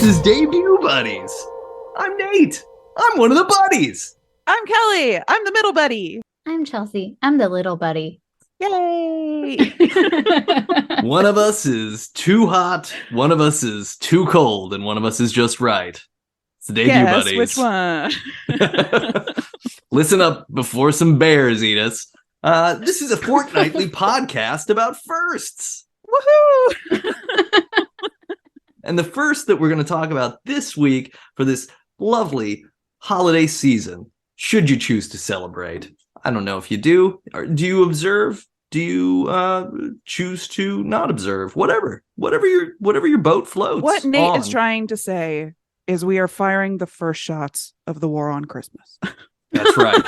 This is Debut Buddies. I'm Nate. I'm one of the buddies. I'm Kelly. I'm the middle buddy. I'm Chelsea. I'm the little buddy. Yay! One of us is too hot, one of us is too cold, and one of us is just right. It's the Debut Guess Buddies. which one? Listen up before some bears eat us. This is a fortnightly podcast about firsts. Woohoo! And the first that we're going to talk about this week for this lovely holiday season, should you choose to celebrate. I don't know if you do. Or do you observe? Do you choose to not observe? Whatever your boat floats. What Nate on. is trying to say is we are firing the first shots of the war on Christmas. That's right.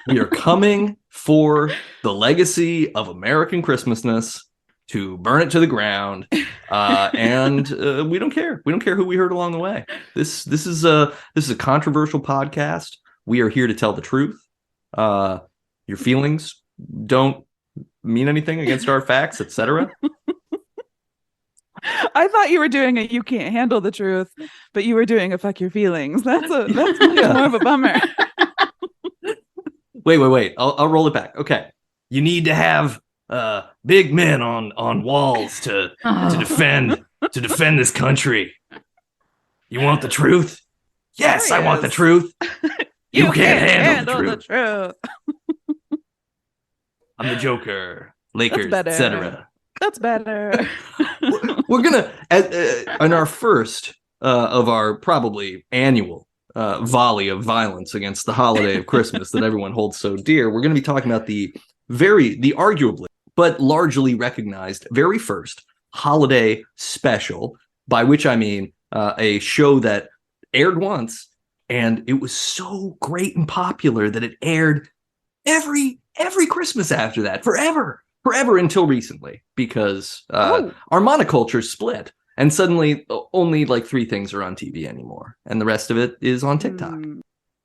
We are coming for the legacy of American Christmasness, to burn it to the ground, and we don't care. We don't care who we hurt along the way. This is a controversial podcast. We are here to tell the truth. Your feelings don't mean anything against our facts, etc. I thought you were doing a "you can't handle the truth," but you were doing a "fuck your feelings." That's more of a bummer. Wait. I'll roll it back. Okay, you need to have big men on walls to defend this country. You want the truth? Yes, I want the truth. You can't handle the truth. I'm the Joker. Lakers, etc. That's better. We're gonna on our first of our probably annual volley of violence against the holiday of Christmas that everyone holds so dear. We're going to be talking about the arguably but largely recognized very first holiday special, by which I mean a show that aired once, and it was so great and popular that it aired every Christmas after that, forever until recently, because our monoculture split, and suddenly only like 3 things are on TV anymore, and the rest of it is on TikTok.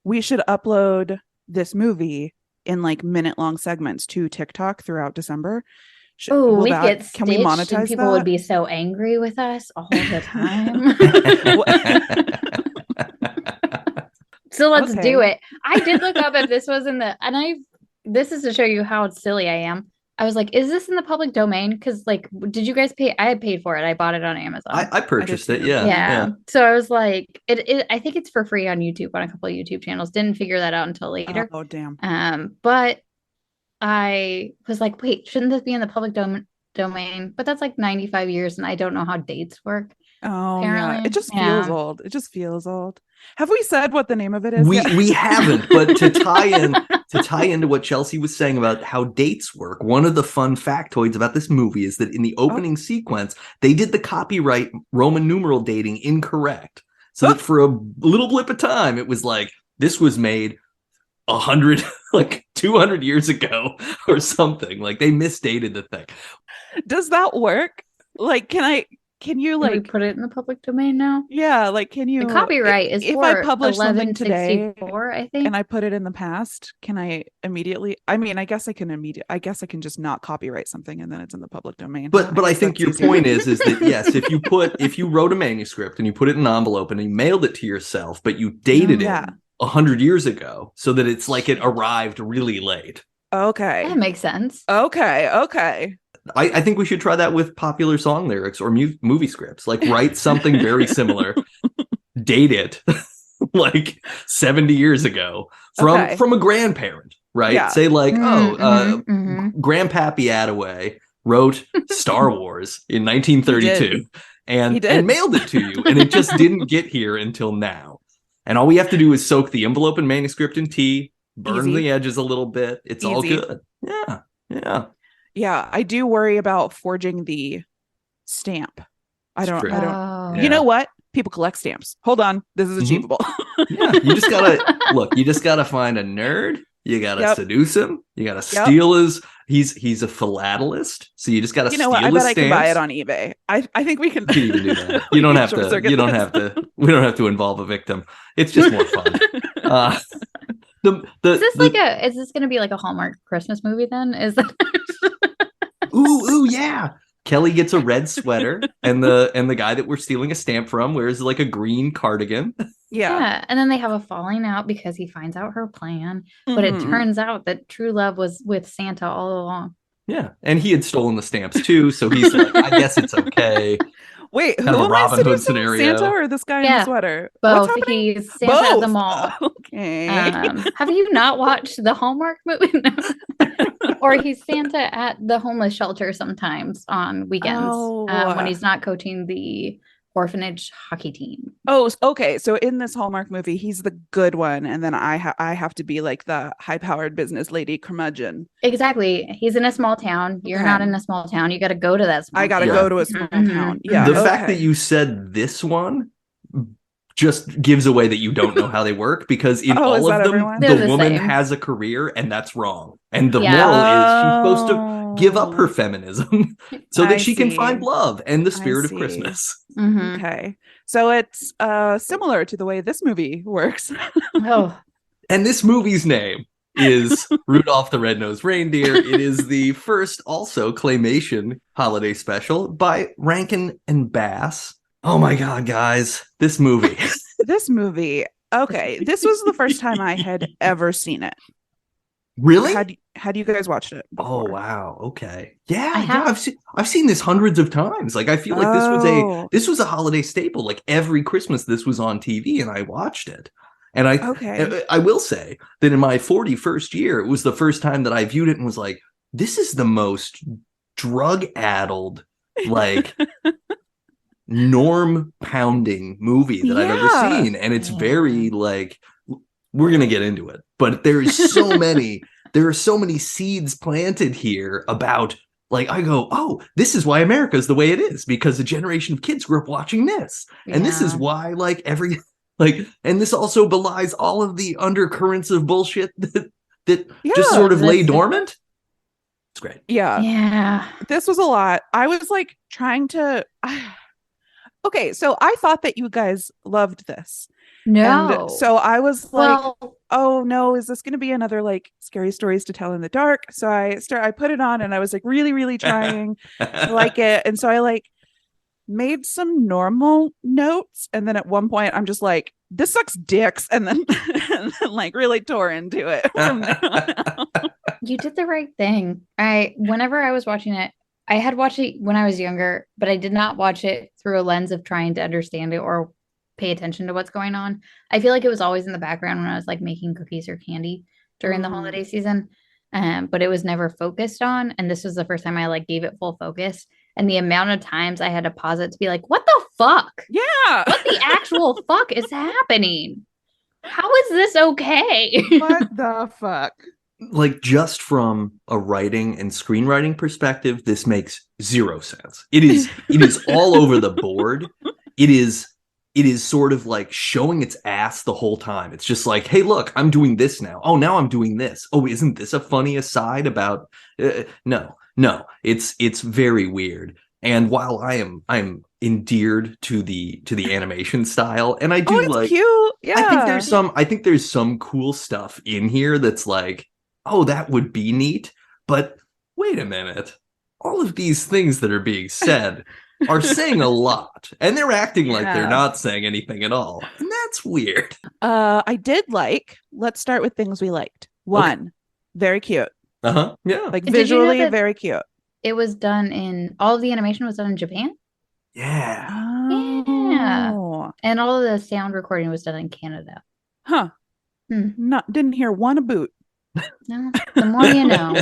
We should upload this movie in like minute-long segments to TikTok throughout December. Oh, we get stitched, can we monetize and people that? would be so angry with us all the time. So let's do it. I did look up if this was in the, this is to show you how silly I am. I was like, is this in the public domain? Because like, did you guys pay? I had paid for it. I bought it on Amazon. I purchased it. Yeah. So I was like, I think it's for free on YouTube, on a couple of YouTube channels. Didn't figure that out until later. Oh, damn. But I was like, wait, shouldn't this be in the public domain? But that's like 95 years, and I don't know how dates work. Oh, apparently. yeah. It just feels old. It just feels old. Have we said what the name of it is? We haven't, but to tie into what Chelsea was saying about how dates work, one of the fun factoids about this movie is that in the opening sequence, they did the copyright Roman numeral dating incorrect. So that for a little blip of time, it was like, this was made 100, like 200 years ago or something. Like they misdated the thing. Does that work? Like, can you like we put it in the public domain now? Yeah, like can you? The copyright is if for I publish something today, I think, and I put it in the past, can I immediately? I mean, I guess I can just not copyright something, and then it's in the public domain. But I think your point is that yes, if you wrote a manuscript and you put it in an envelope and you mailed it to yourself, but you dated it 100 years ago, so that it's like it arrived really late. Okay, that makes sense. Okay. I think we should try that with popular song lyrics or movie scripts. Like write something very similar, date it like 70 years ago from a grandparent, right? Yeah. Say like, Grandpappy Attaway wrote Star Wars in 1932 and mailed it to you, and it just didn't get here until now. And all we have to do is soak the envelope and manuscript in tea, burn the edges a little bit. It's all good. Yeah. Yeah, I do worry about forging the stamp. I don't. Yeah. You know what? People collect stamps. Hold on, this is achievable. Yeah, you just gotta find a nerd. You gotta seduce him. You gotta steal his. He's a philatelist, so you just gotta. You know what? I bet I can buy it on eBay. I think we can. You can even do that. You don't have to. You don't have to. We don't have to involve a victim. It's just more fun. Is this going to be like a Hallmark Christmas movie then? Is that? Ooh, yeah. Kelly gets a red sweater, and the guy that we're stealing a stamp from wears like a green cardigan. Yeah. And then they have a falling out because he finds out her plan. But it Mhm. turns out that true love was with Santa all along. Yeah, and he had stolen the stamps too, so he's like, I guess it's okay. Wait, Kind who of a am I Robin Hood seducing? scenario. Santa or this guy in Yeah, the sweater? Both. What's happening? He's Santa at the Both. mall. Okay. Have you not watched the Hallmark movie? Or he's Santa at the homeless shelter sometimes on weekends when he's not coaching the orphanage hockey team. Oh, okay. So in this Hallmark movie, he's the good one, and then I have to be like the high-powered business lady curmudgeon. Exactly. He's in a small town. You're not in a small town. You got to go to that small I got to town. go to a small town. Yeah. The fact that you said this one just gives away that you don't know how they work, because in all of them, the woman has a career, and that's wrong. And the moral is she's supposed to give up her feminism so that she can find love and the spirit of Christmas. Mm-hmm. Okay. So it's similar to the way this movie works. And this movie's name is Rudolph the Red-Nosed Reindeer. It is the first also Claymation Holiday Special by Rankin and Bass. Oh my God, guys, this movie. Okay, this was the first time I had ever seen it. Really? Had you guys watched it before? Oh wow, okay. Yeah, I've seen this hundreds of times. Like, I feel like this was a holiday staple. Like, every Christmas this was on TV and I watched it. And I will say that in my 41st year, it was the first time that I viewed it and was like, this is the most drug-addled, like norm pounding movie that I've ever seen. And it's very like, we're gonna get into it, but there is so many seeds planted here about, like, I go, oh, this is why America is the way it is, because a generation of kids grew up watching this. And this is why, like, and this also belies all of the undercurrents of bullshit that just sort of lay dormant. It's great. Yeah. This was a lot. I was like trying to okay, so I thought that you guys loved this. No. And so I was like, oh no, is this going to be another like scary stories to tell in the dark? So I put it on and I was like really, really trying to like it. And so I like made some normal notes. And then at one point I'm just like, this sucks dicks. And then like really tore into it. You did the right thing. Whenever I was watching it, I had watched it when I was younger, but I did not watch it through a lens of trying to understand it or pay attention to what's going on. I feel like it was always in the background when I was like making cookies or candy during the holiday season, but it was never focused on. And this was the first time I like gave it full focus. And the amount of times I had to pause it to be like, what the fuck? Yeah. What the actual fuck is happening? How is this okay? What the fuck? Like, just from a writing and screenwriting perspective, this makes zero sense. It is all over the board. It is sort of like showing its ass the whole time. It's just like, hey, look, I'm doing this now. Oh, now I'm doing this. Oh, isn't this a funny aside about no, it's very weird. And while I'm endeared to the animation style, and I do like cute. Yeah. I think there's some cool stuff in here that's like, oh, that would be neat. But wait a minute. All of these things that are being said are saying a lot, and they're acting like they're not saying anything at all. And that's weird. I did like, let's start with things we liked. One, very cute. Yeah. Like visually very cute. It was done all of the animation was done in Japan. Yeah. Oh. And all of the sound recording was done in Canada. Huh. Didn't hear one boot. No, the more you know.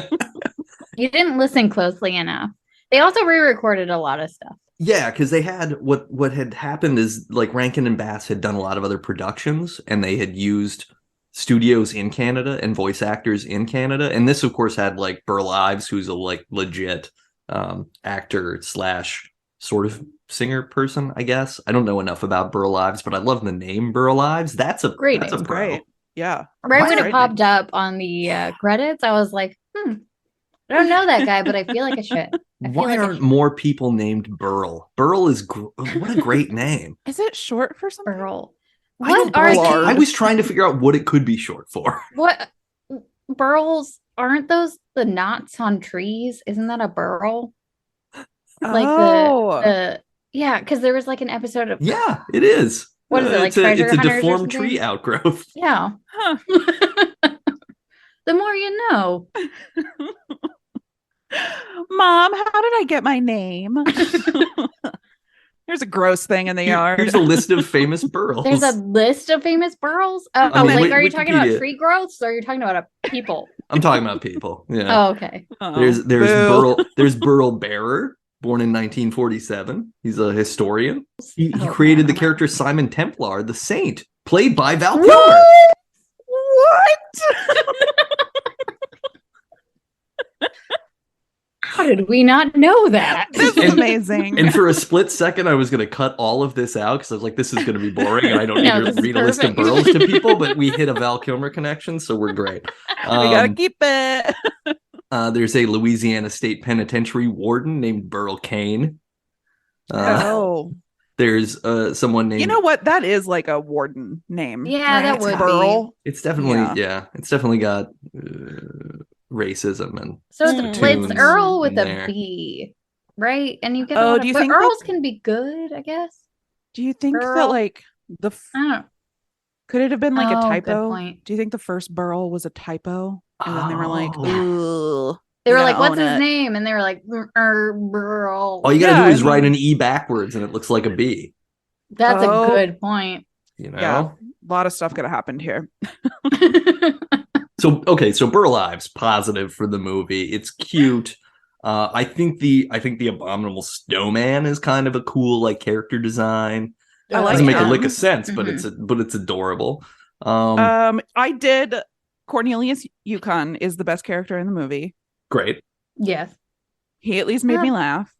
You didn't listen closely enough. They also re-recorded a lot of stuff. Yeah, because they had what had happened is, like, Rankin and Bass had done a lot of other productions, and they had used studios in Canada and voice actors in Canada. And this, of course, had like BURL IVES, who's a like legit actor / sort of singer person, I guess. I don't know enough about BURL IVES, but I love the name BURL IVES. That's a great. That's a pro. Great. Yeah. Right when it popped up on the credits, I was like, I don't know that guy, but I feel like I should. Why aren't more people named Burl? Burl is what a great name. Is it short for something? Burl. I was trying to figure out what it could be short for. What burls aren't those the knots on trees? Isn't that a burl? Like the yeah, because there was like an episode of Yeah, it is. What is it, like Treasure It's a Hunters or deformed something? tree outgrowth. Yeah. Huh. The more you know. Mom, how did I get my name? There's a gross thing in the yard. Here's a list of famous burls. There's a list of famous burls. Oh, I mean, like are you talking about Wikipedia. tree growths or are you talking about people? I'm talking about people. Yeah. Oh, okay. There's Boo. Burl Bearer, born in 1947. He's a historian. He Oh, created the man. character Simon Templar, the Saint, played by Val Kilmer. What? How did we not know that? This is amazing. And for a split second, I was going to cut all of this out because I was like, this is going to be boring and I don't No, need this to is read a list of perfect. burls to people, but we hit a Val Kilmer connection, so we're great. We gotta keep it. There's a Louisiana State Penitentiary warden named Burl Kane. Oh. There's someone named... You know what? That is like a warden name. Yeah, that would be. Burl. It's definitely, Yeah. it's definitely got racism and... So Mm. it's Earl with in a there. B, right? And you get Oh, a lot do you but think that- Earls can be good, I guess. Do you think that Burl. like I don't could it have been like Oh, a good typo? point. Do you think the first Burl was a typo? And then they were like, Oh. ugh. They were We like, gotta what's own his it." name? And they were like, Burl. All you gotta Yeah, do is I write mean- an E backwards and it looks like a B. That's Oh. a good point. You know? Yeah. A lot of stuff could have happened here. So Burl Ives, positive for the movie. It's cute. I think the Abominable Snowman is kind of a cool like character design. I like Doesn't make a him. lick of sense, but Mhm. it's adorable. I did Cornelius Yukon is the best character in the movie. Great. Yes. He at least made me laugh.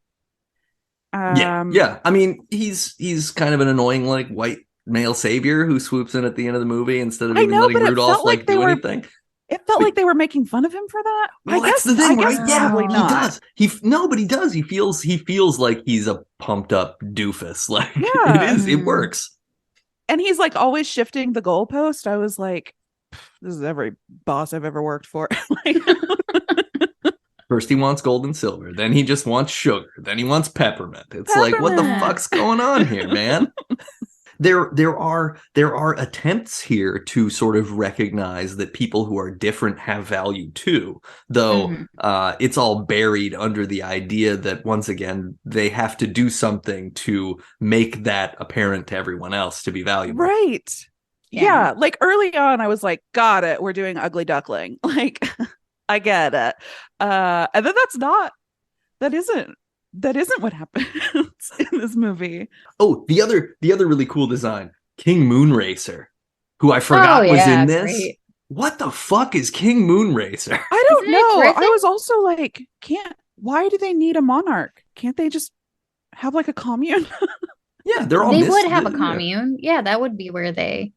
Yeah. I mean, he's kind of an annoying like white male savior who swoops in at the end of the movie instead of I even know, letting but it Rudolph felt like like they do were- anything. It felt like they were making fun of him for that. Well, I that's guess the thing, I guess right? Yeah, probably he not. does. But he does. He feels like he's a pumped up doofus. Like Yeah. it works. And he's like always shifting the goalpost. I was like, this is every boss I've ever worked for. Like, First he wants gold and silver, then he just wants sugar, then he wants peppermint. It's like, what the Peppermint. fuck's going on here, man? There are attempts here to sort of recognize that people who are different have value too, though Mhm. it's all buried under the idea that once again they have to do something to make that apparent to everyone else to be valuable. right. Yeah. Yeah. Like early on, I was like, got it. We're doing Ugly Duckling. Like, I get it. And then that isn't what happens in this movie. Oh, the other really cool design, King Moonracer, who I forgot Oh, was yeah, in this. great. What the fuck is King Moonracer? I don't Isn't it know. I terrific? was also like, why do they need a monarch? Can't they just have like a commune? Yeah, they're all They missed. would have a Yeah. commune. Yeah, that would be where they.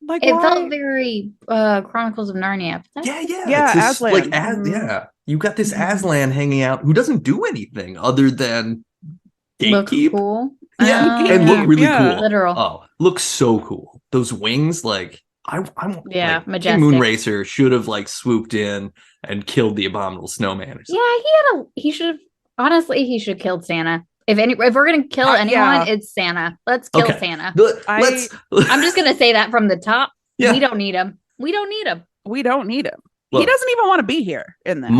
Like, It why? felt very Chronicles of Narnia. But Yeah. Yeah, It's this, like, Aslan. yeah. You got this Mhm. Aslan hanging out who doesn't do anything other than Look gatekeep. cool. Yeah, Oh, and look really Yeah. cool. Literal. Oh, looks so cool. Those wings, like I'm Yeah, like, majestic. King Moonracer should have like swooped in and killed the Abominable Snowman or something. Yeah, he should have. Honestly, he should have killed Santa. If we're gonna kill anyone, yeah. it's Santa. Let's kill Okay. Santa. Let's. I'm just gonna say that from the top. Yeah. We don't need him. We don't need him. We don't need him. He Look, doesn't even want to be here in this.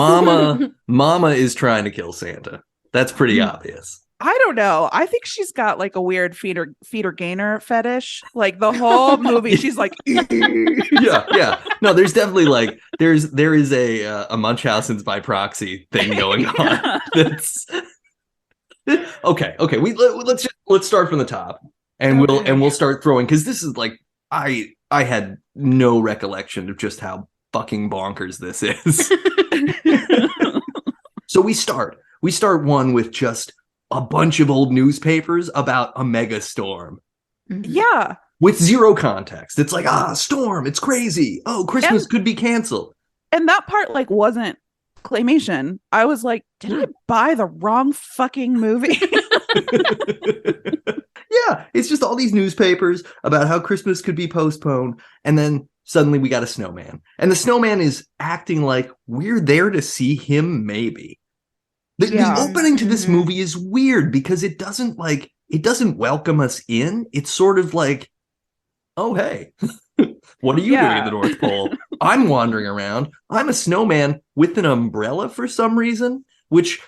Mama is trying to kill Santa. That's pretty Mm. obvious. I don't know. I think she's got like a weird feeder gainer fetish. Like the whole movie, she's like, Yeah. No, there's definitely like there is a Munchausen's by proxy thing going on. That's okay. Let's start from the top, and Okay. we'll start throwing because this is like I had no recollection of just how fucking bonkers this is. So we start one with just a bunch of old newspapers about a mega storm yeah. with zero context. It's like, storm, it's crazy. Oh, Christmas could be canceled. And that part like wasn't claymation. I was like, did I buy the wrong fucking movie? Yeah, it's just all these newspapers about how Christmas could be postponed, and then suddenly we got a snowman, and the snowman is acting like we're there to see him. Maybe The opening to this Mhm. movie is weird because it doesn't welcome us in. It's sort of like, oh, hey, what are you doing at the North Pole? I'm wandering around. I'm a snowman with an umbrella for some reason, which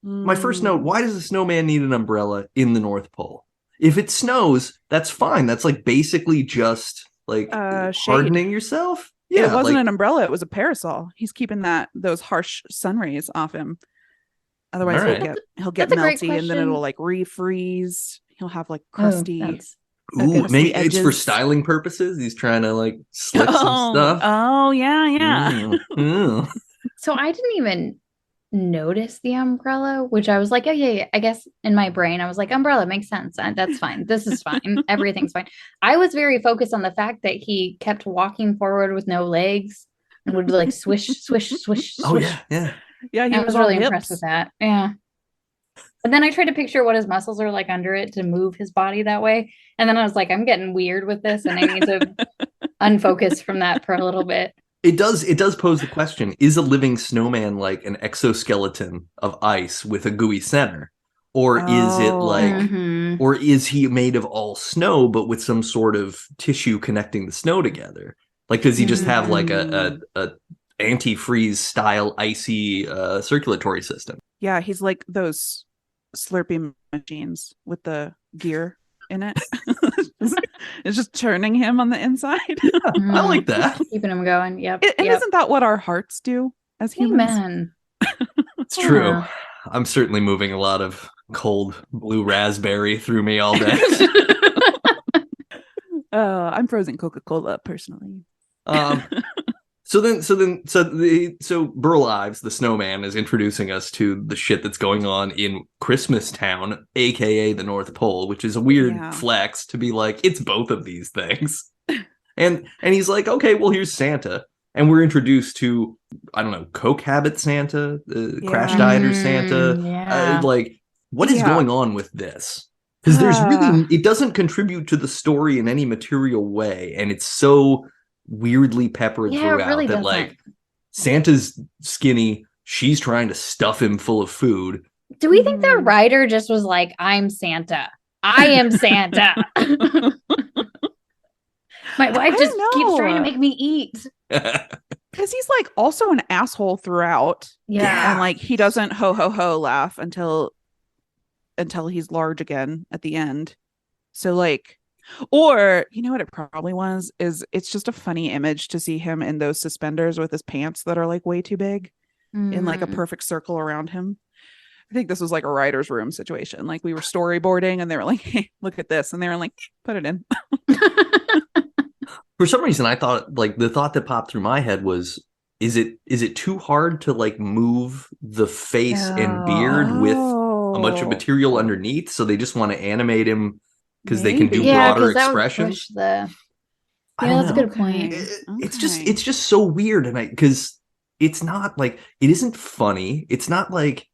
my first note, why does a snowman need an umbrella in the North Pole? If it snows, that's fine. That's like basically just like hardening yourself. Yeah, it wasn't an umbrella. It was a parasol. He's keeping those harsh sun rays off him. Otherwise, he'll get melty, and then it'll like refreeze. He'll have like crusty. Maybe it's for styling purposes. He's trying to like slick some stuff. Oh, yeah. So I didn't even notice the umbrella, which I was like, oh yeah, I guess in my brain I was like, umbrella makes sense. That's fine. This is fine. Everything's fine. I was very focused on the fact that he kept walking forward with no legs and would like swish, swish, swish, swish. Oh yeah. He I was really impressed with that. Yeah. But then I tried to picture what his muscles are like under it to move his body that way. And then I was like, I'm getting weird with this and I need to unfocus from that for a little bit. It does pose the question, is a living snowman like an exoskeleton of ice with a gooey center? Or is it like, or is he made of all snow, but with some sort of tissue connecting the snow together? Like, does he just have like a antifreeze style icy circulatory system? Yeah, he's like those Slurpee machines with the gear in it. It's just turning him on the inside. I like that. Keeping him going. Yep. Isn't that what our hearts do as humans? Amen. It's true. I'm certainly moving a lot of cold blue raspberry through me all day. I'm frozen Coca-Cola personally. So BURL IVES, the snowman, is introducing us to the shit that's going on in Christmastown, aka the North Pole, which is a weird flex to be like, it's both of these things. And he's like, okay, well, here's Santa. And we're introduced to, I don't know, Coke habit Santa, crash dieter Santa. Like, what is going on with this? Because there's really, it doesn't contribute to the story in any material way. And it's so weirdly peppered throughout really that like Santa's skinny, she's trying to stuff him full of food. Do we think the writer just was like, I'm Santa, I am Santa? My wife just keeps trying to make me eat. Because he's like also an asshole throughout. And like he doesn't ho ho ho laugh until he's large again at the end. So like, or you know what it probably was is it's just a funny image to see him in those suspenders with his pants that are like way too big in like a perfect circle around him. I think this was like a writer's room situation. Like we were storyboarding and they were like, hey, look at this. And they were like, put it in. For some reason, I thought like the thought that popped through my head was, is it too hard to like move the face and beard with a bunch of material underneath? So they just want to animate him because they can do broader expressions. That's a good point. It's just so weird, and because it's not like, it isn't funny. It's not like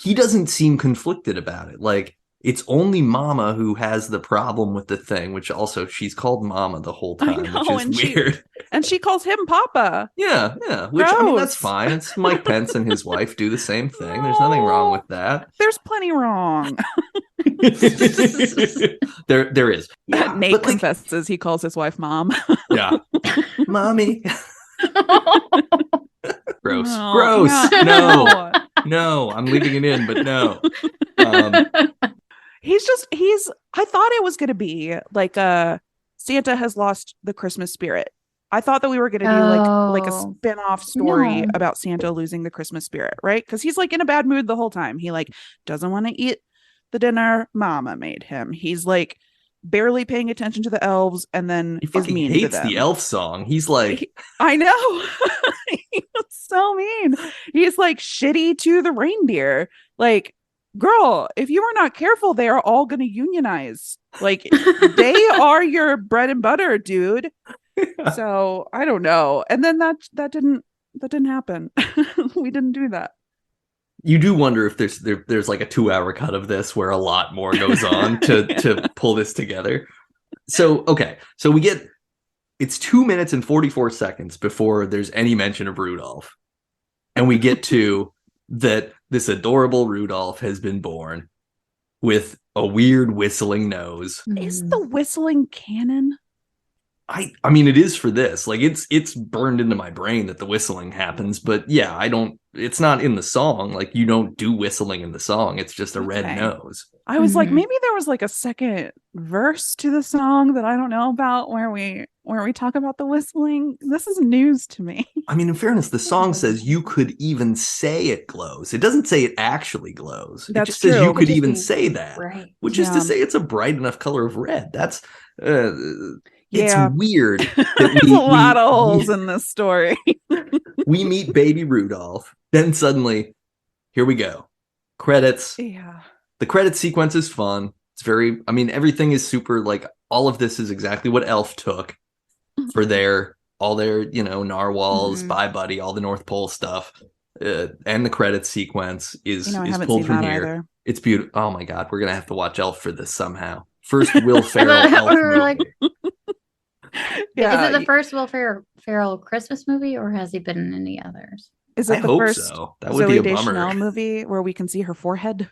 he doesn't seem conflicted about it. Like it's only Mama who has the problem with the thing, which also she's called Mama the whole time, which is weird. And she calls him Papa. Yeah. Which I mean, that's fine. It's Mike Pence and his wife do the same thing. There's nothing wrong with that. There's plenty wrong. there is. Yeah, Nate confesses he calls his wife Mom. Yeah. Mommy. Gross. No, Gross. No, I'm leaving it in, but no. I thought it was going to be like Santa has lost the Christmas spirit. I thought that we were going to do like a spin-off story about Santa losing the Christmas spirit, right? Because he's like in a bad mood the whole time. He like doesn't want to eat the dinner Mama made him. He's like barely paying attention to the elves, and then he fucking hates the elf song. He's like, I know. He's so mean. He's like shitty to the reindeer. Like, girl, if you are not careful, they are all going to unionize. Like, they are your bread and butter, dude. Yeah. So I don't know. And then that didn't happen. We didn't do that. You do wonder if there's like a 2-hour cut of this where a lot more goes on to pull this together. So we get, it's 2 minutes and 44 seconds before there's any mention of Rudolph, and we get to that this adorable Rudolph has been born with a weird whistling nose. Is the whistling canon? I mean, it is for this. Like, it's burned into my brain that the whistling happens, but yeah, it's not in the song. Like, you don't do whistling in the song. It's just a red nose. I was like, maybe there was like a second verse to the song that I don't know about where we talk about the whistling. This is news to me. I mean, in fairness, the song says you could even say it glows. It doesn't say it actually glows. That's it just says true. you could even say that, right. which is to say it's a bright enough color of red. That's it's weird. There's a lot of holes in this story. We meet baby Rudolph. Then suddenly, here we go. Credits. Yeah. The credit sequence is fun. It's very, I mean, everything is super, like, all of this is exactly what Elf took for all their, narwhals, Bye Buddy, all the North Pole stuff. And the credit sequence is pulled from here. Either. It's beautiful. Oh my God, we're going to have to watch Elf for this somehow. First Will Ferrell Elf movie. Like, is it the first Will Ferrell Christmas movie, or has he been in any others? Is it I the hope first so. That would be a bummer. Deschanel movie where we can see her forehead?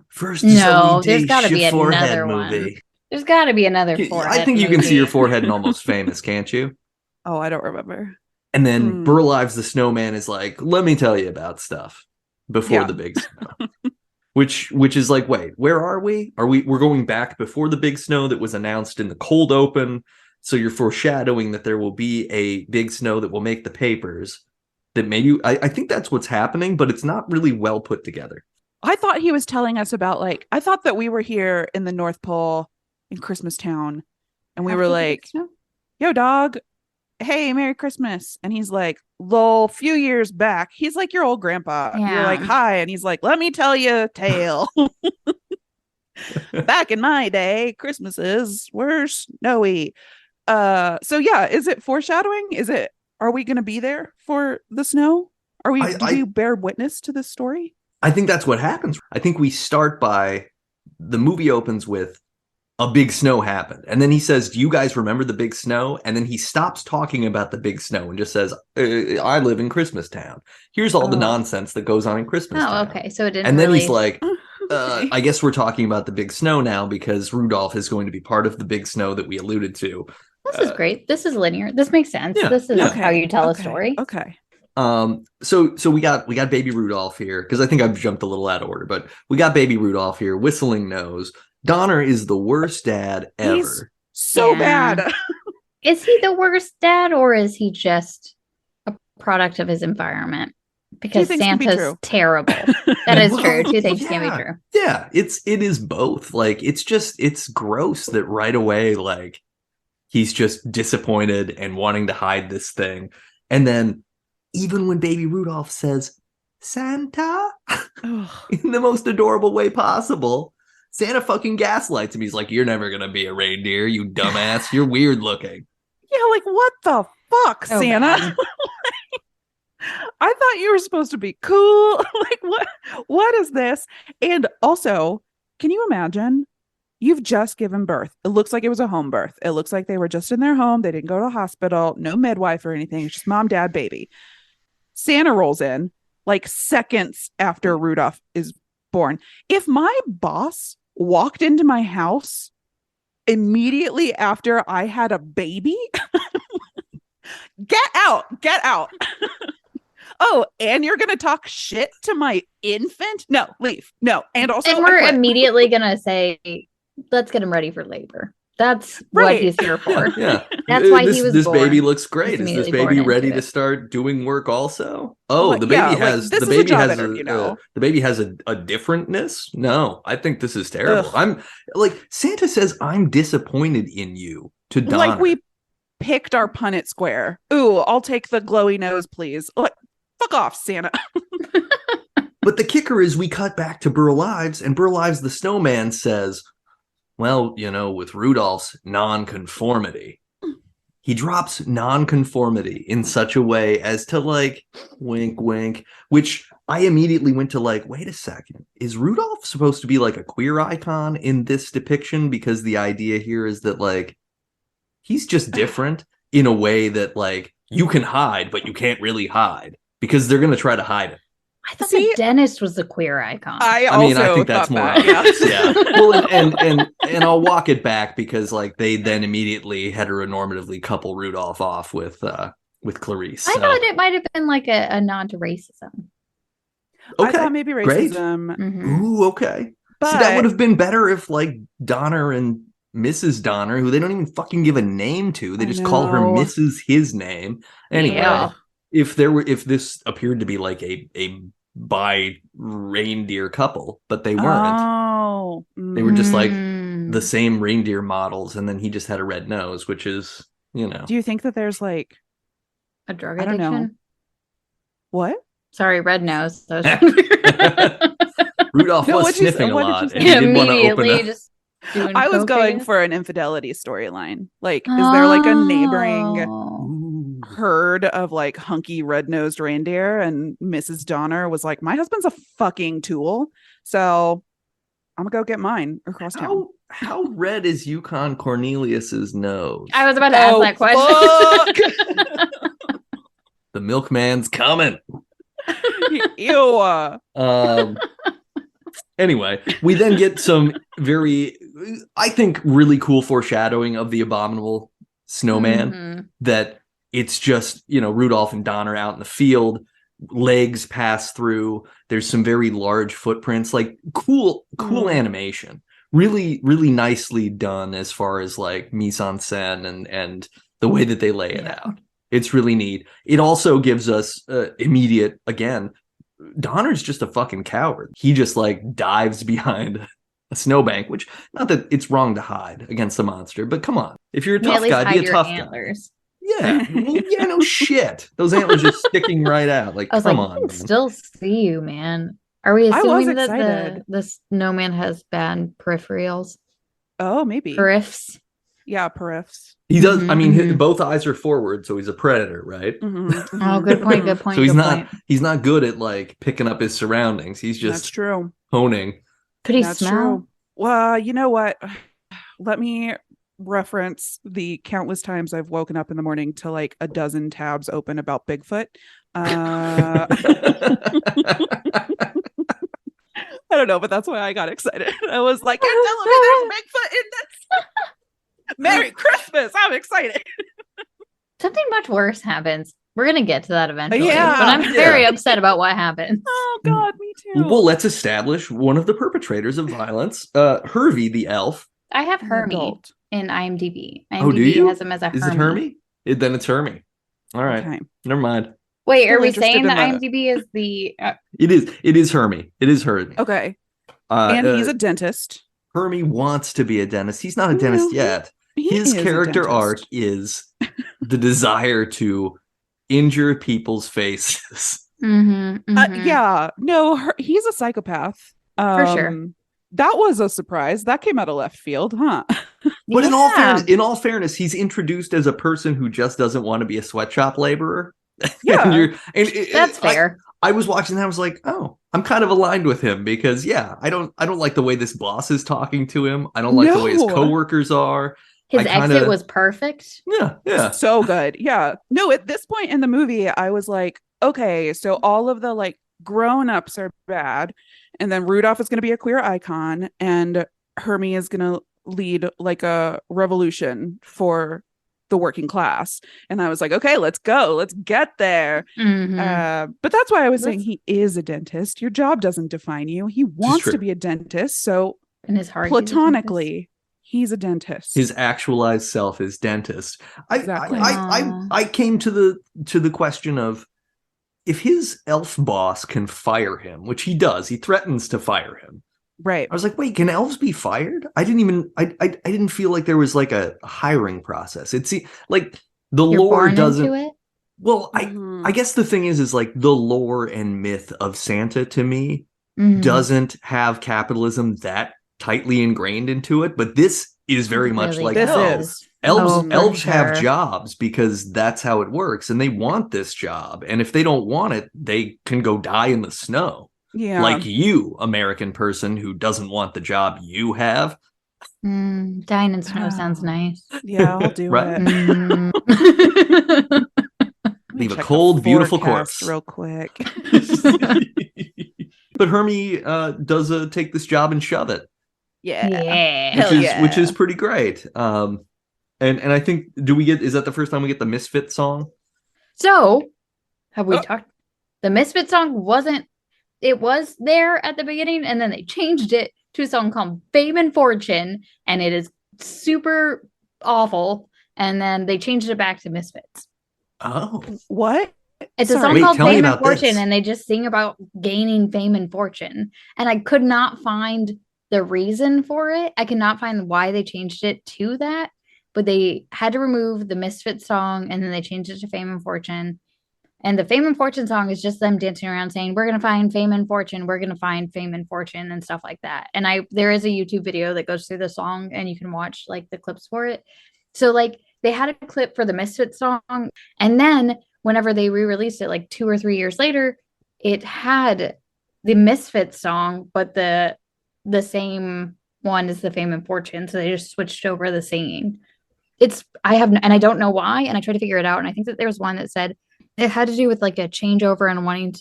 First, there's got to be another movie. One. There's got to be another forehead. I think you can see your forehead in Almost Famous, can't you? Oh, I don't remember. And then BURL IVES the Snowman is like, let me tell you about stuff before the big snow. Which is like, wait, where are we? We're going back before the big snow that was announced in the cold open. So you're foreshadowing that there will be a big snow that will make the papers. That maybe I think that's what's happening, but it's not really well put together. I thought he was telling us about, like, I thought that we were here in the North Pole in Christmastown, and we were like, yo, dog, hey, Merry Christmas. And he's like, lol, few years back. He's like your old grandpa. Yeah. You're like, hi. And he's like, let me tell you a tale. Back in my day, Christmases were snowy. So yeah, is it foreshadowing? Are we going to be there for the snow? Do we bear witness to this story? I think that's what happens. I think we start by, the movie opens with a big snow happened. And then he says, do you guys remember the big snow? And then he stops talking about the big snow and just says, I live in Christmastown. Here's all the nonsense that goes on in Christmastown. Oh, okay. So it didn't And then really... he's like, I guess we're talking about the big snow now because Rudolph is going to be part of the big snow that we alluded to. This is great. This is linear. This makes sense. Yeah, this is how you tell a story. Okay. So we got baby Rudolph here, because I think I've jumped a little out of order, but we got baby Rudolph here, whistling nose. Donnor is the worst dad ever. He's so bad. Is he the worst dad, or is he just a product of his environment? Because Santa's terrible. That is true. Two things can be true. Yeah, it is both. Like, it's gross that right away, like, he's just disappointed and wanting to hide this thing. And then even when baby Rudolph says, Santa, in the most adorable way possible, Santa fucking gaslights him. He's like, you're never going to be a reindeer, you dumbass. You're weird looking. Yeah, like, what the fuck, Santa? I thought you were supposed to be cool. Like, what is this? And also, can you imagine? You've just given birth. It looks like it was a home birth. It looks like they were just in their home. They didn't go to a hospital, no midwife or anything. It's just mom, dad, baby. Santa rolls in like seconds after Rudolph is born. If my boss walked into my house immediately after I had a baby, get out. Oh, and you're going to talk shit to my infant? No, leave. No. And also, and we're immediately going to say, let's get him ready for labor. That's what he's here for. Yeah. That's why he was this born. Baby looks great. Is this baby ready to start doing work also? Oh, the baby has the baby has the baby has a differentness? No, I think this is terrible. Ugh. I'm like, Santa says, I'm disappointed in you to Donnor. Like, we picked our Punnett square. Ooh, I'll take the glowy nose, please. Like, fuck off, Santa. But the kicker is we cut back to BURL IVES, and BURL IVES the Snowman says, well, with Rudolph's nonconformity, he drops nonconformity in such a way as to, like, wink, wink, which I immediately went to, like, wait a second. Is Rudolph supposed to be like a queer icon in this depiction? Because the idea here is that, like, he's just different in a way that, like, you can hide, but you can't really hide because they're going to try to hide it. I thought the dentist was the queer icon. I mean, I think that's more obvious. Yeah. Well, and I'll walk it back because like they then immediately heteronormatively couple Rudolph off with Clarice. I thought it might have been like a nod to racism. Okay, I thought maybe racism. Mm-hmm. Ooh, okay. But see, that would have been better if like Donnor and Mrs. Donnor, who they don't even fucking give a name to, they just call her Mrs. his name. Anyway, if this appeared to be like a bi reindeer couple, but they weren't. Oh, they were just like the same reindeer models, and then he just had a red nose, which is, you know. Do you think that there's like a drug addiction? I don't know. What? Sorry, red nose. Rudolph was sniffing a lot. And he didn't want to open up. I was going for an infidelity storyline. Like, is there like a neighboring herd of like hunky red-nosed reindeer? And Mrs. Donnor was like, my husband's a fucking tool, so I'm gonna go get mine across town. How red is Yukon Cornelius's nose? I was about to ask that question. The milkman's coming. Ew. Anyway, we then get some very, I think, really cool foreshadowing of the abominable snowman. That it's just, you know, Rudolph and Donnor out in the field, legs pass through. There's some very large footprints, like cool animation. Really, really nicely done as far as like mise en scène and the way that they lay it out. It's really neat. It also gives us immediate, again, Donner's just a fucking coward. He just like dives behind a snowbank, which, not that it's wrong to hide against the monster, but come on. If you're a tough guy, be a tough antlers. Guy. Yeah, no shit. Those antlers are sticking right out. Like, come on. I can still see you, man. Are we assuming that the snowman has bad peripherals? Oh, maybe. Periffs. Yeah, periffs. He does. I mean, both eyes are forward, so he's a predator, right? Oh, good point. Good point. So he's not good at like picking up his surroundings. He's just That's true. Honing. Could he smell? True. Well, you know what? Let me reference the countless times I've woken up in the morning to like a dozen tabs open about Bigfoot. I don't know, but that's why I got excited. I was like, you're telling me there's Bigfoot in this? Merry Christmas! I'm excited. Something much worse happens. We're gonna get to that eventually. Yeah, but I'm very upset about what happened. Oh God, me too. Well, let's establish one of the perpetrators of violence, Hervey the elf. I have Hermey in IMDb. Oh, do you? Has him as a Hermey. Is it Hermey? Then it's Hermey. All right. Okay. Never mind. Wait, are we saying that IMDb is the? It is Hermey. It is Hermey. Okay. And he's a dentist. Hermey wants to be a dentist. He's not a dentist yet. His character arc is the desire to injure people's faces. Yeah. No, he's a psychopath. For sure. That was a surprise. That came out of left field, huh? But in all fairness, he's introduced as a person who just doesn't want to be a sweatshop laborer. Yeah. That's fair. I was watching that. I was like, oh, I'm kind of aligned with him because, yeah, I don't like the way this boss is talking to him. I don't like the way his coworkers are. His exit was perfect. Yeah. So good. Yeah. No, at this point in the movie, I was like, okay, so all of the like grown-ups are bad, and then Rudolph is going to be a queer icon, and Hermey is going to lead like a revolution for the working class. And I was like, okay, let's go. Let's get there. But that's why I was saying he is a dentist. Your job doesn't define you. He wants to be a dentist. So in his heart, platonically, he's a dentist. His actualized self is dentist. Exactly. I came to the question of, if his elf boss can fire him, which he does, he threatens to fire him. Right. I was like, wait, can elves be fired? I didn't feel like there was like a hiring process. It's like the lore doesn't. Into it? Well, I guess the thing is like the lore and myth of Santa to me doesn't have capitalism that tightly ingrained into it, but this is very much like this. Elves have jobs because that's how it works, and they want this job. And if they don't want it, they can go die in the snow. Yeah. Like you, American person who doesn't want the job you have. Dying in snow sounds nice. Yeah, I'll do it. Leave a cold, beautiful corpse. Real quick. Hermey does take this job and shove it. Yeah. Which is pretty great. And I think is that the first time we get the Misfit song? So have we talked? The Misfit song it was there at the beginning, and then they changed it to a song called Fame and Fortune, and it is super awful. And then they changed it back to Misfits. Oh, what? It's a song called Fame and Fortune, and they just sing about gaining fame and fortune. And I could not find the reason for it. I cannot find why they changed it to that, but they had to remove the Misfit song, and then they changed it to Fame and Fortune. And the Fame and Fortune song is just them dancing around saying, we're going to find fame and fortune. We're going to find fame and fortune and stuff like that. And there is a YouTube video that goes through the song, and you can watch like the clips for it. So like they had a clip for the Misfit song, and then whenever they re-released it, like 2 or 3 years later, it had the Misfit song, but the same one as the Fame and Fortune. So they just switched over the singing. I don't know why. And I tried to figure it out. And I think that there was one that said it had to do with like a changeover and wanting